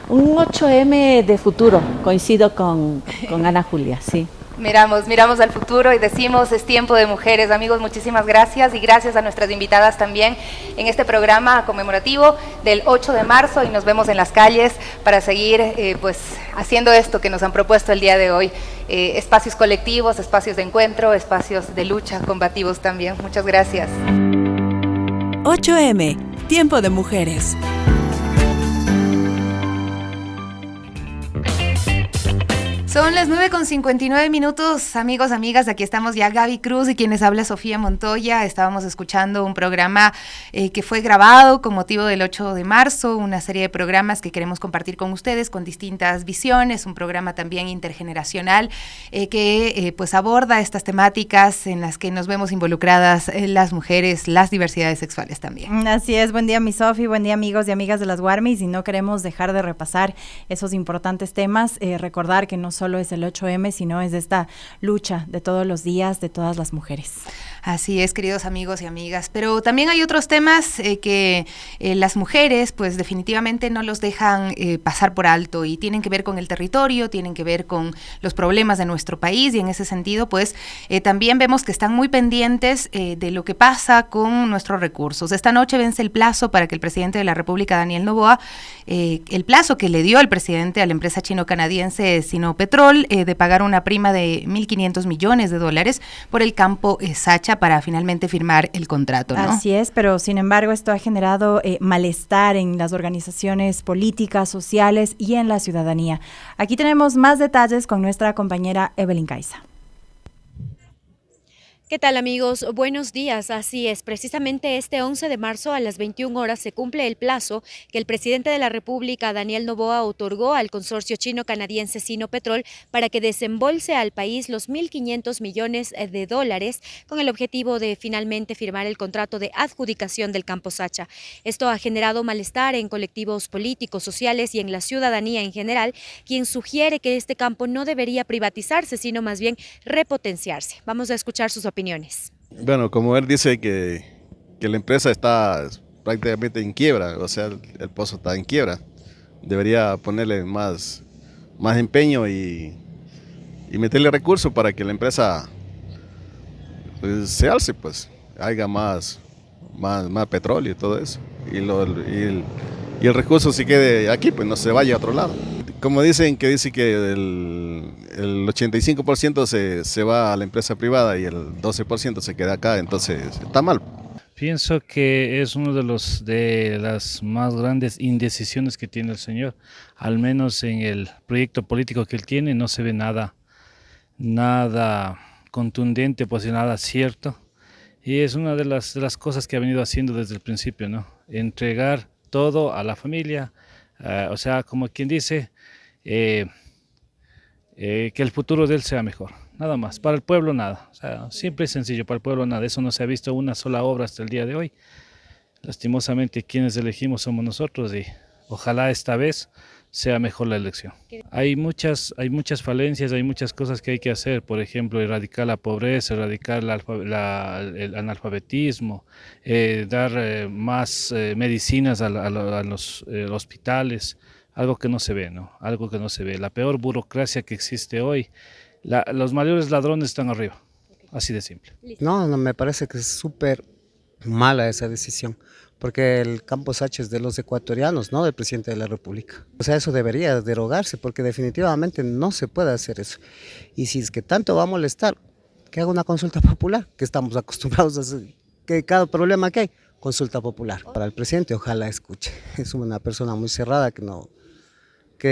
Speaker 3: Un 8M de futuro, coincido con Ana Julia, sí.
Speaker 2: Miramos al futuro y decimos, es tiempo de mujeres. Amigos, muchísimas gracias y gracias a nuestras invitadas también en este programa conmemorativo del 8 de marzo y nos vemos en las calles para seguir pues haciendo esto que nos han propuesto el día de hoy. Espacios colectivos, espacios de encuentro, espacios de lucha combativos también. Muchas gracias.
Speaker 1: 8M, tiempo de mujeres.
Speaker 2: Son las 9:59, amigos, amigas. Aquí estamos ya Gaby Cruz y quienes habla Sofía Montoya. Estábamos escuchando un programa que fue grabado con motivo del 8 de marzo, una serie de programas que queremos compartir con ustedes con distintas visiones, un programa también intergeneracional que pues aborda estas temáticas en las que nos vemos involucradas las mujeres, las diversidades sexuales también.
Speaker 8: Así es, buen día mi Sofi, buen día amigos y amigas de las Warmis, y no queremos dejar de repasar esos importantes temas, recordar que no solo es el 8M, sino es esta lucha de todos los días de todas las mujeres.
Speaker 2: Así es, queridos amigos y amigas, pero también hay otros temas que las mujeres pues definitivamente no los dejan pasar por alto y tienen que ver con el territorio, tienen que ver con los problemas de nuestro país y en ese sentido pues también vemos que están muy pendientes de lo que pasa con nuestros recursos. Esta noche vence el plazo para que el presidente de la República, Daniel Noboa, el plazo que le dio el presidente a la empresa chino-canadiense Sinopetrol de pagar una prima de $1.500 millones por el campo Sacha para finalmente firmar el contrato, ¿no?
Speaker 8: Así es, pero sin embargo esto ha generado malestar en las organizaciones políticas, sociales y en la ciudadanía. Aquí tenemos más detalles con nuestra compañera Evelyn Caiza.
Speaker 9: ¿Qué tal amigos? Buenos días. Así es, precisamente este 11 de marzo a las 21 horas se cumple el plazo que el presidente de la República, Daniel Noboa, otorgó al consorcio chino-canadiense Sinopetrol para que desembolse al país los $1.500 millones con el objetivo de finalmente firmar el contrato de adjudicación del campo Sacha. Esto ha generado malestar en colectivos políticos, sociales y en la ciudadanía en general, quien sugiere que este campo no debería privatizarse, sino más bien repotenciarse. Vamos a escuchar sus opiniones.
Speaker 10: Bueno, como él dice que la empresa está prácticamente en quiebra, o sea, el pozo está en quiebra, debería ponerle más empeño y meterle recursos para que la empresa pues, se alce, pues, haya más petróleo y todo eso, y el recurso se quede aquí, pues no se vaya a otro lado. Como dice que el 85% se va a la empresa privada y el 12% se queda acá, entonces está mal.
Speaker 11: Pienso que es uno de las más grandes indecisiones que tiene el señor, al menos en el proyecto político que él tiene no se ve nada contundente, pues nada cierto, y es una de las cosas que ha venido haciendo desde el principio, ¿no? Entregar todo a la familia, o sea, como quien dice, que el futuro de él sea mejor, nada más, para el pueblo nada, o sea, simple y sencillo, para el pueblo nada. Eso no se ha visto una sola obra hasta el día de hoy. Lastimosamente quienes elegimos somos nosotros y ojalá esta vez sea mejor la elección. Hay muchas falencias, hay muchas cosas que hay que hacer, por ejemplo, erradicar la pobreza, erradicar el analfabetismo, dar más medicinas a los hospitales, algo que no se ve, ¿no? Algo que no se ve. La peor burocracia que existe hoy, los mayores ladrones están arriba, así de simple.
Speaker 12: No, me parece que es súper mala esa decisión, porque el Campo Sachi es de los ecuatorianos, no del presidente de la República. O sea, eso debería derogarse, porque definitivamente no se puede hacer eso. Y si es que tanto va a molestar, que haga una consulta popular, que estamos acostumbrados a hacer, que cada problema que hay, consulta popular. Para el presidente, ojalá escuche. Es una persona muy cerrada que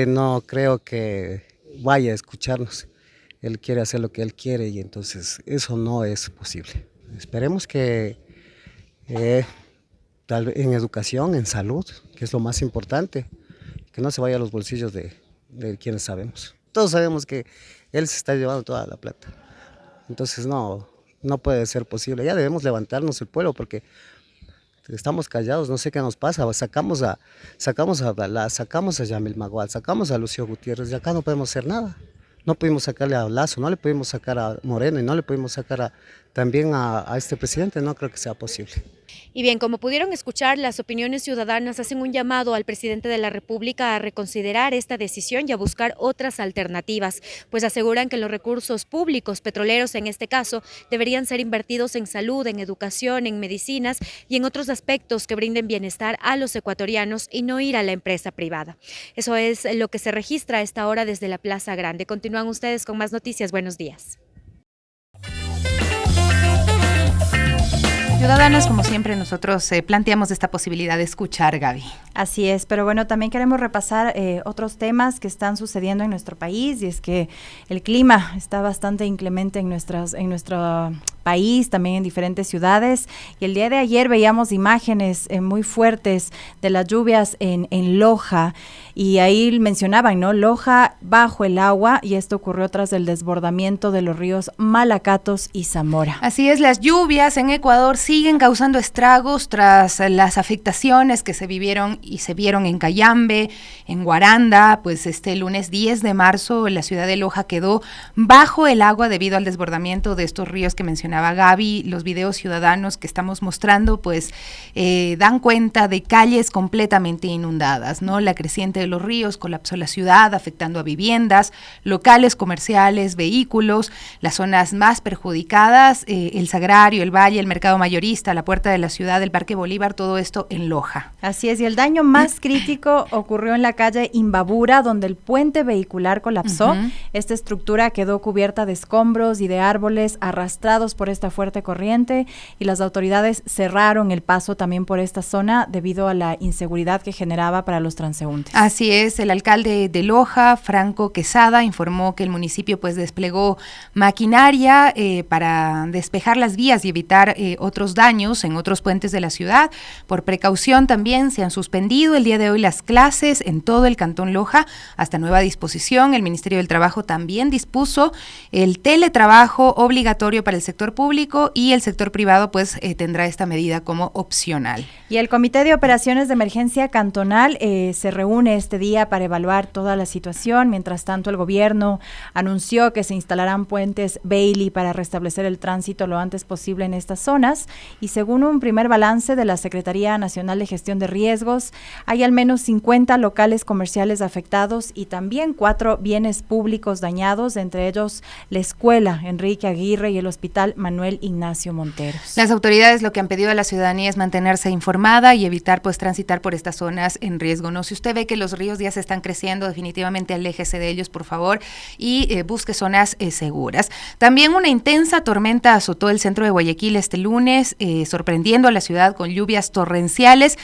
Speaker 12: no creo que vaya a escucharnos. Él quiere hacer lo que él quiere y entonces eso no es posible. Esperemos que tal vez en educación, en salud, que es lo más importante, que no se vaya a los bolsillos de quienes sabemos. Todos sabemos que él se está llevando toda la plata. Entonces no puede ser posible. Ya debemos levantarnos el pueblo porque estamos callados, no sé qué nos pasa. Sacamos a Abdalá, sacamos a Yamil Magual, sacamos a Lucio Gutiérrez y acá no podemos hacer nada. No pudimos sacarle a Lazo, no le pudimos sacar a Moreno y no le pudimos sacar también a este presidente. No creo que sea posible.
Speaker 9: Y bien, como pudieron escuchar, las opiniones ciudadanas hacen un llamado al presidente de la República a reconsiderar esta decisión y a buscar otras alternativas, pues aseguran que los recursos públicos petroleros, en este caso, deberían ser invertidos en salud, en educación, en medicinas y en otros aspectos que brinden bienestar a los ecuatorianos y no ir a la empresa privada. Eso es lo que se registra a esta hora desde la Plaza Grande. Continúan ustedes con más noticias. Buenos días.
Speaker 2: Ciudadanos, como siempre, nosotros planteamos esta posibilidad de escuchar, Gaby.
Speaker 8: Así es, pero bueno, también queremos repasar otros temas que están sucediendo en nuestro país, y es que el clima está bastante inclemente en nuestro país, también en diferentes ciudades, y el día de ayer veíamos imágenes muy fuertes de las lluvias en Loja, y ahí mencionaban, ¿no? Loja bajo el agua, y esto ocurrió tras el desbordamiento de los ríos Malacatos y Zamora.
Speaker 2: Así es, las lluvias en Ecuador siguen causando estragos tras las afectaciones que se vivieron y se vieron en Cayambe, en Guaranda. Pues este lunes 10 de marzo la ciudad de Loja quedó bajo el agua debido al desbordamiento de estos ríos que mencionaba Gaby. Los videos ciudadanos que estamos mostrando pues dan cuenta de calles completamente inundadas, ¿no? La creciente de los ríos colapsó la ciudad, afectando a viviendas, locales comerciales, vehículos. Las zonas más perjudicadas, el Sagrario, el Valle, el Mercado Mayorista, la Puerta de la Ciudad, el Parque Bolívar, todo esto en Loja.
Speaker 8: Así es, y el daño más crítico ocurrió en la calle Imbabura, donde el puente vehicular colapsó. Esta estructura quedó cubierta de escombros y de árboles arrastrados por esta fuerte corriente, y las autoridades cerraron el paso también por esta zona debido a la inseguridad que generaba para los transeúntes.
Speaker 2: Así es, el alcalde de Loja, Franco Quesada, informó que el municipio pues desplegó maquinaria para despejar las vías y evitar otros daños en otros puentes de la ciudad. Por precaución también se han suspendido el día de hoy las clases en todo el cantón Loja hasta nueva disposición. El Ministerio del Trabajo también dispuso el teletrabajo obligatorio para el sector público, y el sector privado pues tendrá esta medida como opcional.
Speaker 8: Y el Comité de Operaciones de Emergencia Cantonal se reúne este día para evaluar toda la situación. Mientras tanto, el gobierno anunció que se instalarán puentes Bailey para restablecer el tránsito lo antes posible en estas zonas, y según un primer balance de la Secretaría Nacional de Gestión de Riesgos, hay al menos 50 locales comerciales afectados y también 4 bienes públicos dañados, entre ellos la escuela Enrique Aguirre y el hospital Manuel Ignacio Monteros.
Speaker 2: Las autoridades lo que han pedido a la ciudadanía es mantenerse informada y evitar pues transitar por estas zonas en riesgo, ¿no? Si usted ve que los ríos ya se están creciendo, definitivamente aléjese de ellos, por favor, y busque zonas seguras. También una intensa tormenta azotó el centro de Guayaquil este lunes, sorprendiendo a la ciudad con lluvias torrenciales,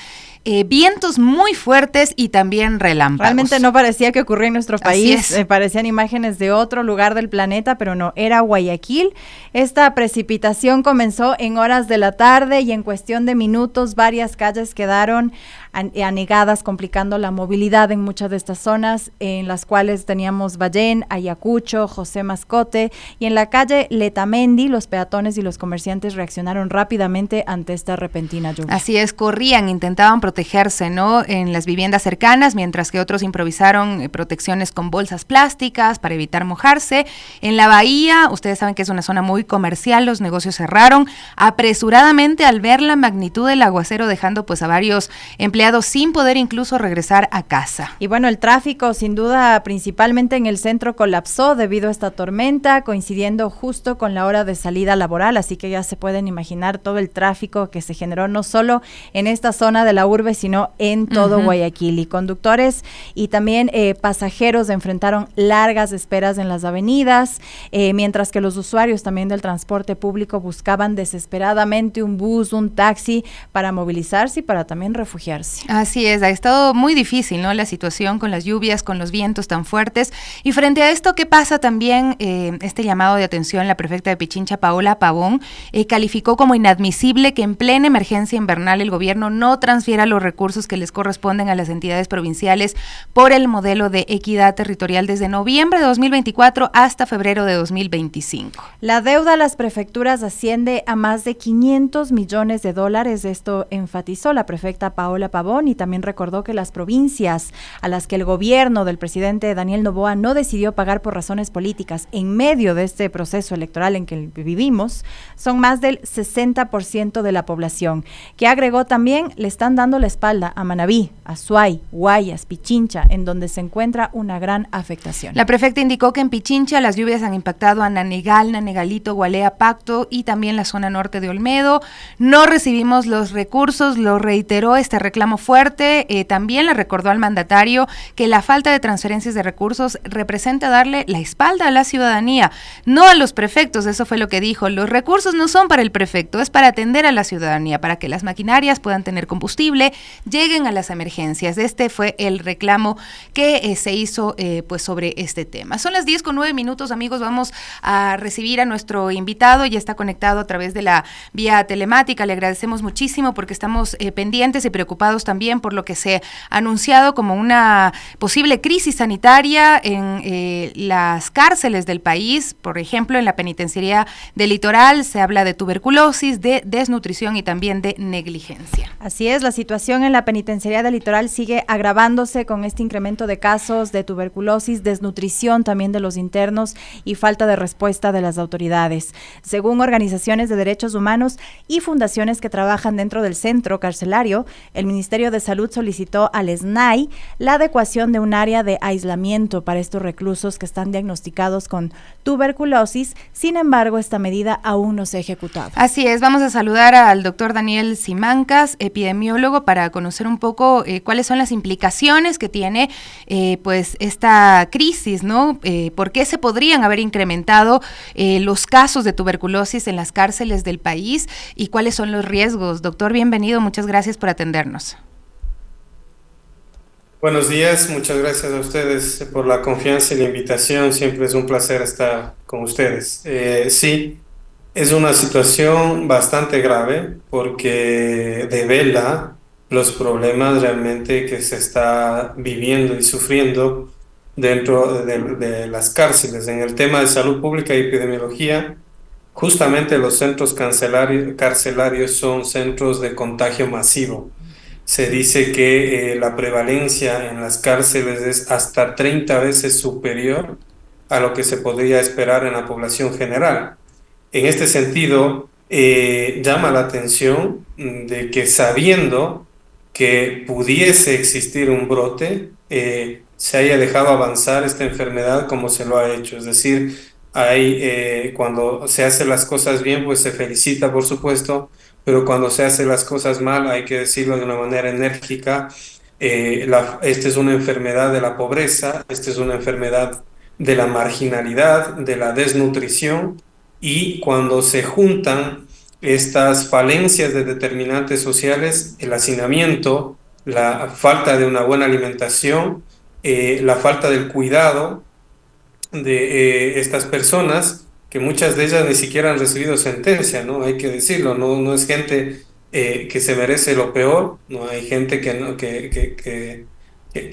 Speaker 2: vientos muy fuertes y también relámpagos.
Speaker 8: Realmente no parecía que ocurría en nuestro país, parecían imágenes de otro lugar del planeta, pero no, era Guayaquil. Esta precipitación comenzó en horas de la tarde y en cuestión de minutos varias calles quedaron anegadas, complicando la movilidad en muchas de estas zonas, en las cuales teníamos Ballén, Ayacucho, José Mascote, y en la calle Letamendi los peatones y los comerciantes reaccionaron rápidamente ante esta repentina lluvia.
Speaker 2: Así es, corrían, intentaban proteger protegerse, ¿no?, en las viviendas cercanas, mientras que otros improvisaron protecciones con bolsas plásticas para evitar mojarse. En la bahía, ustedes saben que es una zona muy comercial, los negocios cerraron apresuradamente al ver la magnitud del aguacero, dejando pues a varios empleados sin poder incluso regresar a casa.
Speaker 8: Y bueno, el tráfico sin duda principalmente en el centro colapsó debido a esta tormenta, coincidiendo justo con la hora de salida laboral, así que ya se pueden imaginar todo el tráfico que se generó no solo en esta zona de la urbe, sino en todo Guayaquil. Y conductores y también pasajeros enfrentaron largas esperas en las avenidas, mientras que los usuarios también del transporte público buscaban desesperadamente un bus, un taxi para movilizarse y para también refugiarse.
Speaker 2: Así es, ha estado muy difícil, ¿no?, la situación con las lluvias, con los vientos tan fuertes. Y frente a esto, ¿qué pasa también? Este llamado de atención, la prefecta de Pichincha, Paola Pavón, calificó como inadmisible que en plena emergencia invernal el gobierno no transfiera los recursos que les corresponden a las entidades provinciales por el modelo de equidad territorial desde noviembre de 2024 hasta febrero de 2025.
Speaker 8: La deuda a las prefecturas asciende a más de 500 millones de dólares. Esto enfatizó la prefecta Paola Pavón y también recordó que las provincias a las que el gobierno del presidente Daniel Noboa no decidió pagar por razones políticas en medio de este proceso electoral en que vivimos son más del 60% de la población, que agregó también le están dando la espalda a Manabí, Azuay, Guayas, Pichincha, en donde se encuentra una gran afectación.
Speaker 2: La prefecta indicó que en Pichincha las lluvias han impactado a Nanegal, Nanegalito, Gualea, Pacto y también la zona norte de Olmedo. No recibimos los recursos, lo reiteró este reclamo fuerte. También le recordó al mandatario que la falta de transferencias de recursos representa darle la espalda a la ciudadanía, no a los prefectos. Eso fue lo que dijo. Los recursos no son para el prefecto, es para atender a la ciudadanía, para que las maquinarias puedan tener combustible, lleguen a las emergencias. Este fue el reclamo que se hizo pues sobre este tema. Son las 10:09, amigos. Vamos a recibir a nuestro invitado. Ya está conectado a través de la vía telemática. Le agradecemos muchísimo porque estamos pendientes y preocupados también por lo que se ha anunciado como una posible crisis sanitaria en las cárceles del país. Por ejemplo, en la penitenciaría del Litoral se habla de tuberculosis, de desnutrición y también de negligencia.
Speaker 8: Así es, la situación en la penitenciaría del Litoral sigue agravándose con este incremento de casos de tuberculosis, desnutrición también de los internos y falta de respuesta de las autoridades. Según organizaciones de derechos humanos y fundaciones que trabajan dentro del centro carcelario, el Ministerio de Salud solicitó al SNAI la adecuación de un área de aislamiento para estos reclusos que están diagnosticados con tuberculosis. Sin embargo, esta medida aún no se ha ejecutado.
Speaker 2: Así es, vamos a saludar al doctor Daniel Simancas, epidemiólogo, para conocer un poco cuáles son las implicaciones que tiene pues esta crisis, ¿no? ¿Por qué se podrían haber incrementado los casos de tuberculosis en las cárceles del país y cuáles son los riesgos? Doctor, bienvenido, muchas gracias por atendernos.
Speaker 13: Buenos días, muchas gracias a ustedes por la confianza y la invitación. Siempre es un placer estar con ustedes. Sí, es una situación bastante grave porque devela los problemas realmente que se está viviendo y sufriendo dentro de las cárceles. En el tema de salud pública y epidemiología, justamente los centros carcelarios son centros de contagio masivo. Se dice que la prevalencia en las cárceles es hasta 30 veces superior a lo que se podría esperar en la población general. En este sentido, llama la atención de que sabiendo que pudiese existir un brote, se haya dejado avanzar esta enfermedad como se lo ha hecho. Es decir, cuando se hacen las cosas bien, pues se felicita, por supuesto, pero cuando se hacen las cosas mal, hay que decirlo de una manera enérgica. Esta es una enfermedad de la pobreza, esta es una enfermedad de la marginalidad, de la desnutrición, y cuando se juntan estas falencias de determinantes sociales, el hacinamiento, la falta de una buena alimentación, la falta del cuidado de estas personas, que muchas de ellas ni siquiera han recibido sentencia, ¿no? Hay que decirlo, no es gente que se merece lo peor, no hay gente que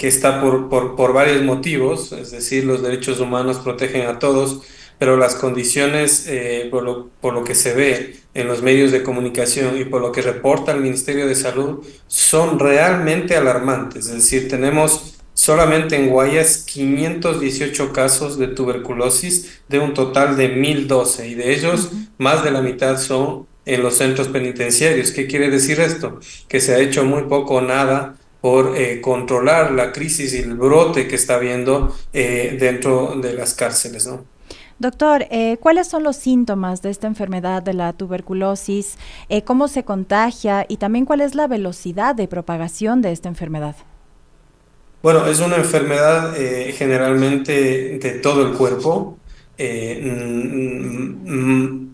Speaker 13: está por varios motivos, es decir, los derechos humanos protegen a todos, pero las condiciones, por lo que se ve en los medios de comunicación y por lo que reporta el Ministerio de Salud, son realmente alarmantes. Es decir, tenemos solamente en Guayas 518 casos de tuberculosis de un total de 1012, y de ellos más de la mitad son en los centros penitenciarios. ¿Qué quiere decir esto? Que se ha hecho muy poco o nada por controlar la crisis y el brote que está habiendo dentro de las cárceles, ¿no?
Speaker 8: Doctor, ¿cuáles son los síntomas de esta enfermedad de la tuberculosis? ¿Cómo se contagia? Y también, ¿cuál es la velocidad de propagación de esta enfermedad?
Speaker 13: Bueno, es una enfermedad generalmente de todo el cuerpo. En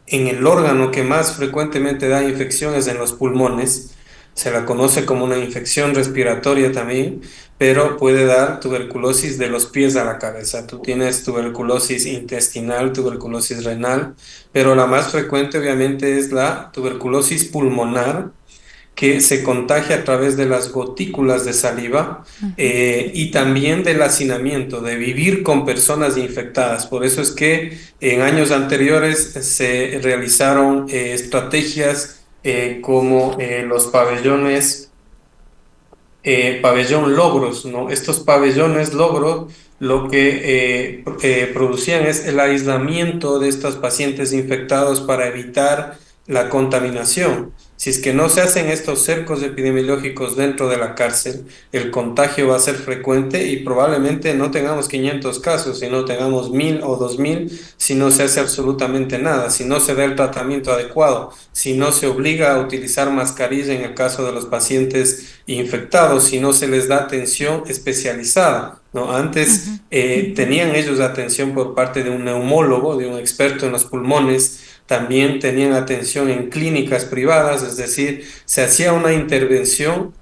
Speaker 13: el órgano que más frecuentemente da infección es en los pulmones. Se la conoce como una infección respiratoria también, pero puede dar tuberculosis de los pies a la cabeza. Tú tienes tuberculosis intestinal, tuberculosis renal, pero la más frecuente obviamente es la tuberculosis pulmonar, que se contagia a través de las gotículas de saliva y también del hacinamiento, de vivir con personas infectadas. Por eso es que en años anteriores se realizaron estrategias como los pabellones, pabellón logros, ¿no? Estos pabellones logros lo que producían es el aislamiento de estos pacientes infectados para evitar la contaminación. Si es que no se hacen estos cercos epidemiológicos dentro de la cárcel, el contagio va a ser frecuente y probablemente no tengamos 500 casos, sino tengamos 1000 o 2000 si no se hace absolutamente nada, si no se da el tratamiento adecuado, si no se obliga a utilizar mascarilla en el caso de los pacientes infectados, si no se les da atención especializada, ¿no? Antes tenían ellos atención por parte de un neumólogo, de un experto en los pulmones. También tenían atención en clínicas privadas, es decir, se hacía una intervención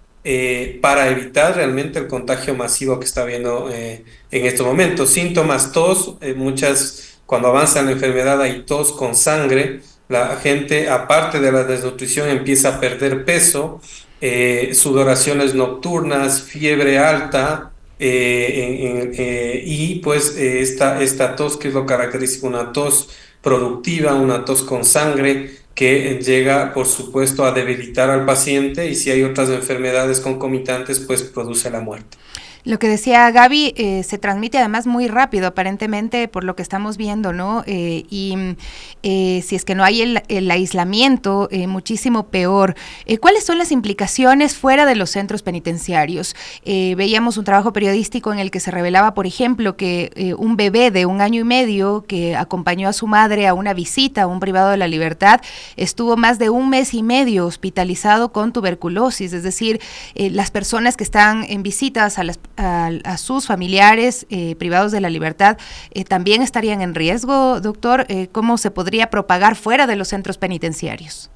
Speaker 13: para evitar realmente el contagio masivo que está habiendo en estos momentos. Síntomas: tos, cuando avanza la enfermedad hay tos con sangre, la gente, aparte de la desnutrición, empieza a perder peso, sudoraciones nocturnas, fiebre alta, y pues esta tos, que es lo característico, una tos productiva, una tos con sangre que llega, por supuesto, a debilitar al paciente, y si hay otras enfermedades concomitantes, pues produce la muerte.
Speaker 2: Lo que decía Gaby, se transmite además muy rápido, aparentemente, por lo que estamos viendo, ¿no? Si es que no hay el aislamiento, muchísimo peor. ¿Cuáles son las implicaciones fuera de los centros penitenciarios? Veíamos un trabajo periodístico en el que se revelaba, por ejemplo, que un bebé de 1 año y medio que acompañó a su madre a una visita a un privado de la libertad estuvo más de 1 mes y medio hospitalizado con tuberculosis. Es decir, las personas que están en visitas a sus familiares privados de la libertad también estarían en riesgo, doctor. ¿Cómo se podría propagar fuera de los centros penitenciarios?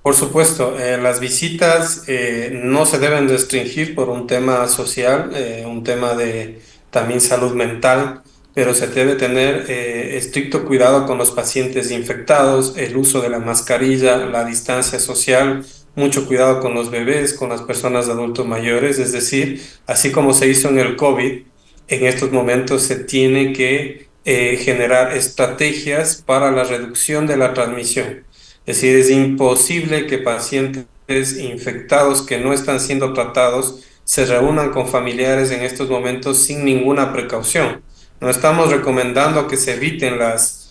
Speaker 13: Por supuesto, las visitas no se deben restringir por un tema social, un tema de también salud mental, pero se debe tener estricto cuidado con los pacientes infectados, el uso de la mascarilla, la distancia social, mucho cuidado con los bebés, con las personas adultos mayores. Es decir, así como se hizo en el COVID, en estos momentos se tiene que generar estrategias para la reducción de la transmisión. Es decir, es imposible que pacientes infectados que no están siendo tratados se reúnan con familiares en estos momentos sin ninguna precaución. No estamos recomendando que se eviten las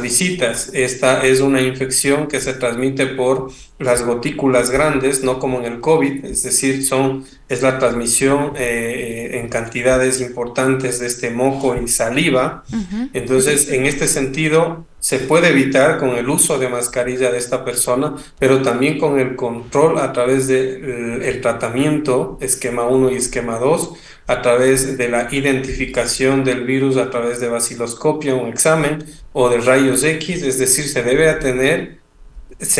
Speaker 13: visitas. Esta es una infección que se transmite por las gotículas grandes, no como en el COVID, es decir, es la transmisión en cantidades importantes de este moco y saliva. Entonces, en este sentido, se puede evitar con el uso de mascarilla de esta persona, pero también con el control a través del tratamiento, esquema 1 y esquema 2, a través de la identificación del virus a través de vaciloscopia, un examen, o de rayos X. Es decir, se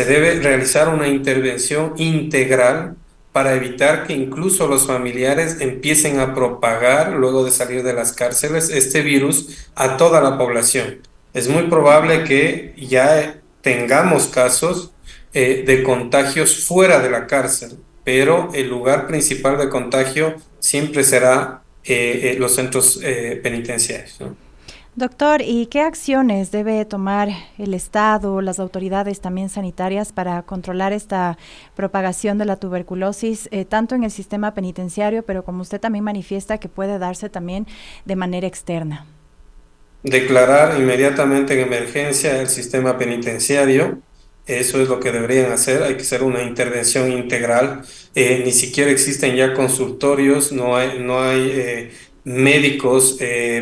Speaker 13: debe realizar una intervención integral para evitar que incluso los familiares empiecen a propagar, luego de salir de las cárceles, este virus a toda la población. Es muy probable que ya tengamos casos de contagios fuera de la cárcel, pero el lugar principal de contagio siempre será los centros penitenciarios, ¿no?
Speaker 8: Doctor, ¿y qué acciones debe tomar el Estado, las autoridades también sanitarias para controlar esta propagación de la tuberculosis, tanto en el sistema penitenciario, pero como usted también manifiesta que puede darse también de manera externa?
Speaker 13: Declarar inmediatamente en emergencia el sistema penitenciario. Eso es lo que deberían hacer. Hay que hacer una intervención integral. Ni siquiera existen ya consultorios, no hay médicos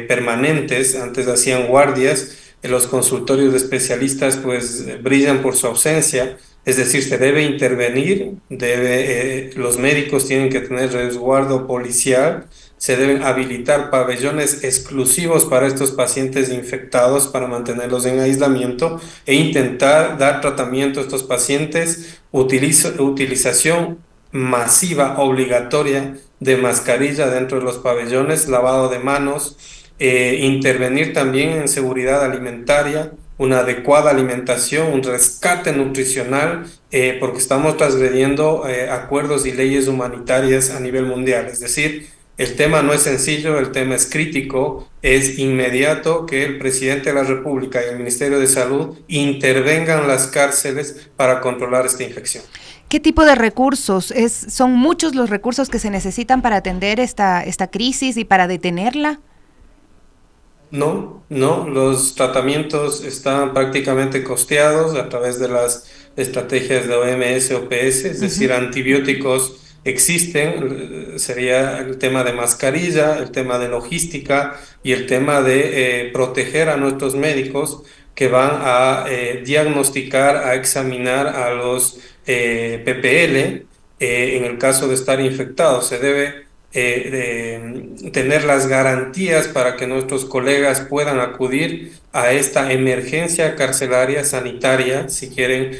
Speaker 13: permanentes. Antes hacían guardias. Los consultorios de especialistas pues brillan por su ausencia. Es decir, se debe intervenir, los médicos tienen que tener resguardo policial, se deben habilitar pabellones exclusivos para estos pacientes infectados para mantenerlos en aislamiento e intentar dar tratamiento a estos pacientes, utilización masiva, obligatoria de mascarilla dentro de los pabellones, lavado de manos, intervenir también en seguridad alimentaria, una adecuada alimentación, un rescate nutricional, porque estamos transgrediendo acuerdos y leyes humanitarias a nivel mundial. Es decir, el tema no es sencillo, el tema es crítico, es inmediato que el presidente de la República y el Ministerio de Salud intervengan en las cárceles para controlar esta infección.
Speaker 2: ¿Qué tipo de recursos? ¿Son muchos los recursos que se necesitan para atender esta crisis y para detenerla?
Speaker 13: No, los tratamientos están prácticamente costeados a través de las estrategias de OMS, OPS, es decir, antibióticos existen, sería el tema de mascarilla, el tema de logística y el tema de proteger a nuestros médicos que van a diagnosticar, a examinar a los PPL. En el caso de estar infectados, se debe tener las garantías para que nuestros colegas puedan acudir a esta emergencia carcelaria sanitaria, si quieren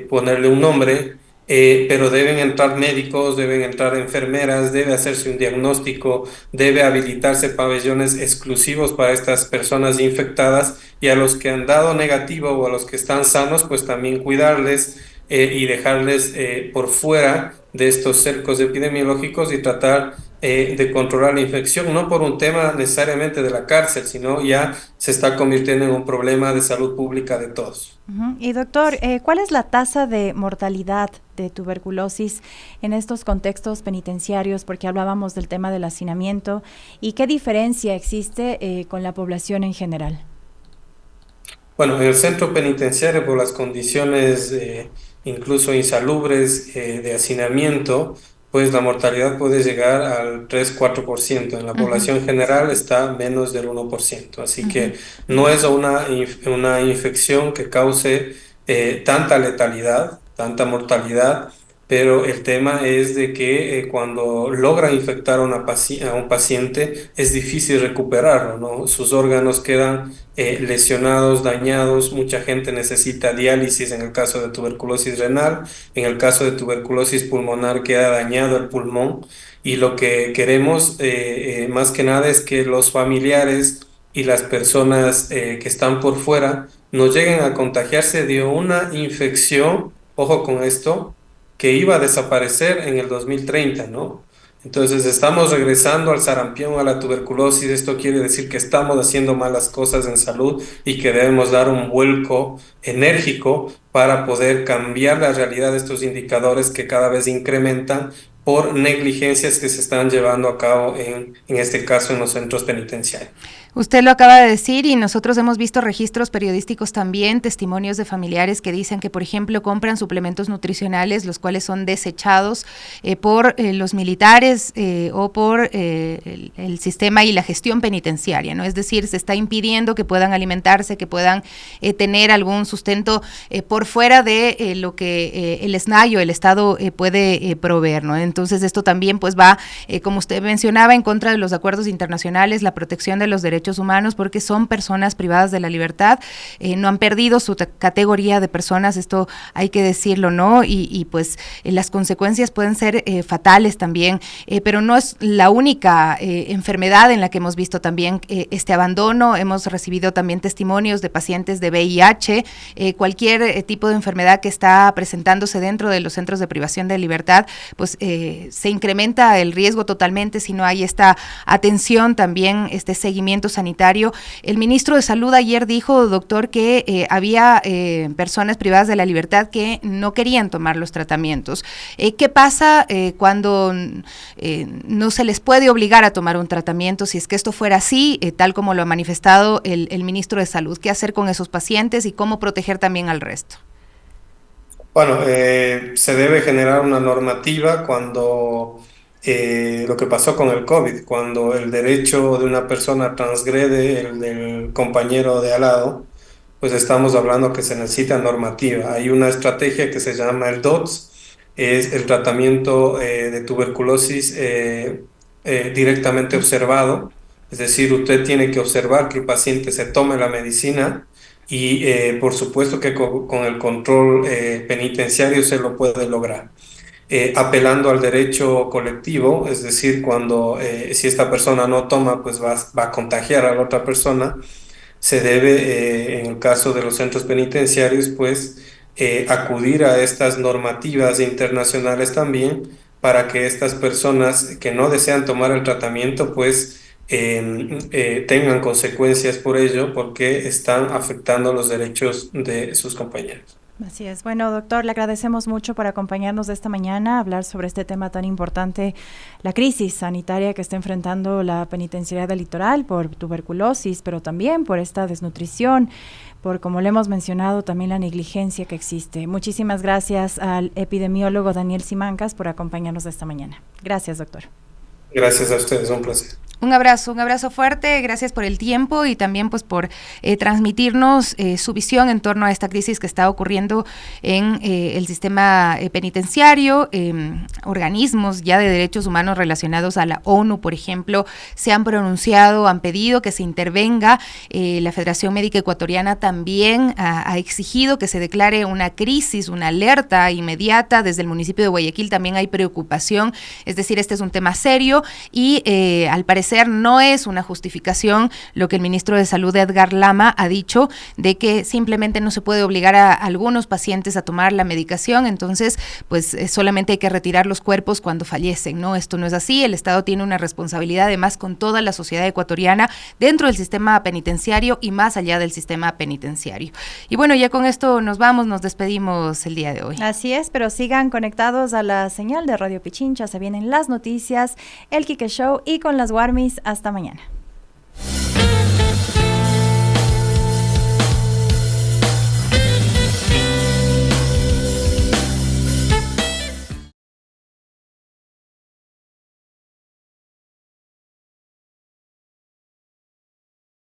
Speaker 13: ponerle un nombre, pero deben entrar médicos, deben entrar enfermeras, debe hacerse un diagnóstico, debe habilitarse pabellones exclusivos para estas personas infectadas, y a los que han dado negativo o a los que están sanos, pues también cuidarles y dejarles por fuera de estos cercos epidemiológicos y tratar de controlar la infección, no por un tema necesariamente de la cárcel, sino ya se está convirtiendo en un problema de salud pública de todos.
Speaker 8: Y doctor, ¿cuál es la tasa de mortalidad de tuberculosis en estos contextos penitenciarios? Porque hablábamos del tema del hacinamiento, ¿y qué diferencia existe con la población en general?
Speaker 13: Bueno, en el centro penitenciario, por las condiciones incluso insalubres de hacinamiento, pues la mortalidad puede llegar al 3-4%. En la población general está menos del 1%. Así que no es una infección que cause tanta letalidad, tanta mortalidad, pero el tema es de que cuando logra infectar a un paciente es difícil recuperarlo, ¿no? Sus órganos quedan lesionados, dañados, mucha gente necesita diálisis en el caso de tuberculosis renal, en el caso de tuberculosis pulmonar queda dañado el pulmón, y lo que queremos más que nada es que los familiares y las personas que están por fuera no lleguen a contagiarse de una infección, ojo con esto, que iba a desaparecer en el 2030, ¿no? Entonces estamos regresando al sarampión, a la tuberculosis. Esto quiere decir que estamos haciendo malas cosas en salud y que debemos dar un vuelco enérgico para poder cambiar la realidad de estos indicadores que cada vez incrementan por negligencias que se están llevando a cabo en este caso en los centros penitenciarios.
Speaker 2: Usted lo acaba de decir y nosotros hemos visto registros periodísticos también, testimonios de familiares que dicen que, por ejemplo, compran suplementos nutricionales, los cuales son desechados por los militares o por el sistema y la gestión penitenciaria, ¿no? Es decir, se está impidiendo que puedan alimentarse, que puedan tener algún sustento por fuera de lo que el SNAI o el Estado puede proveer, ¿no? Entonces esto también pues va, como usted mencionaba, en contra de los acuerdos internacionales, la protección de los derechos humanos, porque son personas privadas de la libertad, no han perdido su categoría de personas, esto hay que decirlo, ¿no? Y pues las consecuencias pueden ser fatales también, pero no es la única enfermedad en la que hemos visto también este abandono. Hemos recibido también testimonios de pacientes de VIH, cualquier tipo de enfermedad que está presentándose dentro de los centros de privación de libertad, pues se incrementa el riesgo totalmente si no hay esta atención, también este seguimiento sanitario. El ministro de Salud ayer dijo, doctor, que había personas privadas de la libertad que no querían tomar los tratamientos. ¿Qué pasa cuando no se les puede obligar a tomar un tratamiento? Si es que esto fuera así, tal como lo ha manifestado el ministro de Salud, ¿qué hacer con esos pacientes y cómo proteger también al resto?
Speaker 13: Bueno, se debe generar una normativa cuando lo que pasó con el COVID, cuando el derecho de una persona transgrede el del compañero de al lado, pues estamos hablando que se necesita normativa. Hay una estrategia que se llama el DOTS, es el tratamiento de tuberculosis directamente observado, es decir, usted tiene que observar que el paciente se tome la medicina y por supuesto que con el control penitenciario se lo puede lograr. Apelando al derecho colectivo, es decir, cuando si esta persona no toma, pues va a contagiar a la otra persona, se debe, en el caso de los centros penitenciarios, pues acudir a estas normativas internacionales también para que estas personas que no desean tomar el tratamiento, pues tengan consecuencias por ello, porque están afectando los derechos de sus compañeros.
Speaker 8: Así es. Bueno, doctor, le agradecemos mucho por acompañarnos esta mañana a hablar sobre este tema tan importante, la crisis sanitaria que está enfrentando la penitenciaría del Litoral por tuberculosis, pero también por esta desnutrición, por, como le hemos mencionado, también la negligencia que existe. Muchísimas gracias al epidemiólogo Daniel Simancas por acompañarnos esta mañana. Gracias, doctor.
Speaker 13: Gracias a ustedes, un placer.
Speaker 2: Un abrazo fuerte, gracias por el tiempo y también pues por transmitirnos su visión en torno a esta crisis que está ocurriendo en el sistema penitenciario. Organismos ya de derechos humanos relacionados a la ONU, por ejemplo, se han pronunciado, han pedido que se intervenga. La Federación Médica Ecuatoriana también ha exigido que se declare una crisis, una alerta inmediata. Desde el municipio de Guayaquil también hay preocupación, es decir, este es un tema serio y al parecer no es una justificación lo que el ministro de Salud, Edgar Lama, ha dicho de que simplemente no se puede obligar a algunos pacientes a tomar la medicación, entonces pues solamente hay que retirar los cuerpos cuando fallecen, ¿no? Esto no es así, el Estado tiene una responsabilidad además con toda la sociedad ecuatoriana dentro del sistema penitenciario y más allá del sistema penitenciario. Y bueno, ya con esto nos vamos, nos despedimos el día de hoy.
Speaker 8: Así es, pero sigan conectados a la señal de Radio Pichincha, se vienen las noticias, el Quique Show y con las Warmis. Hasta mañana.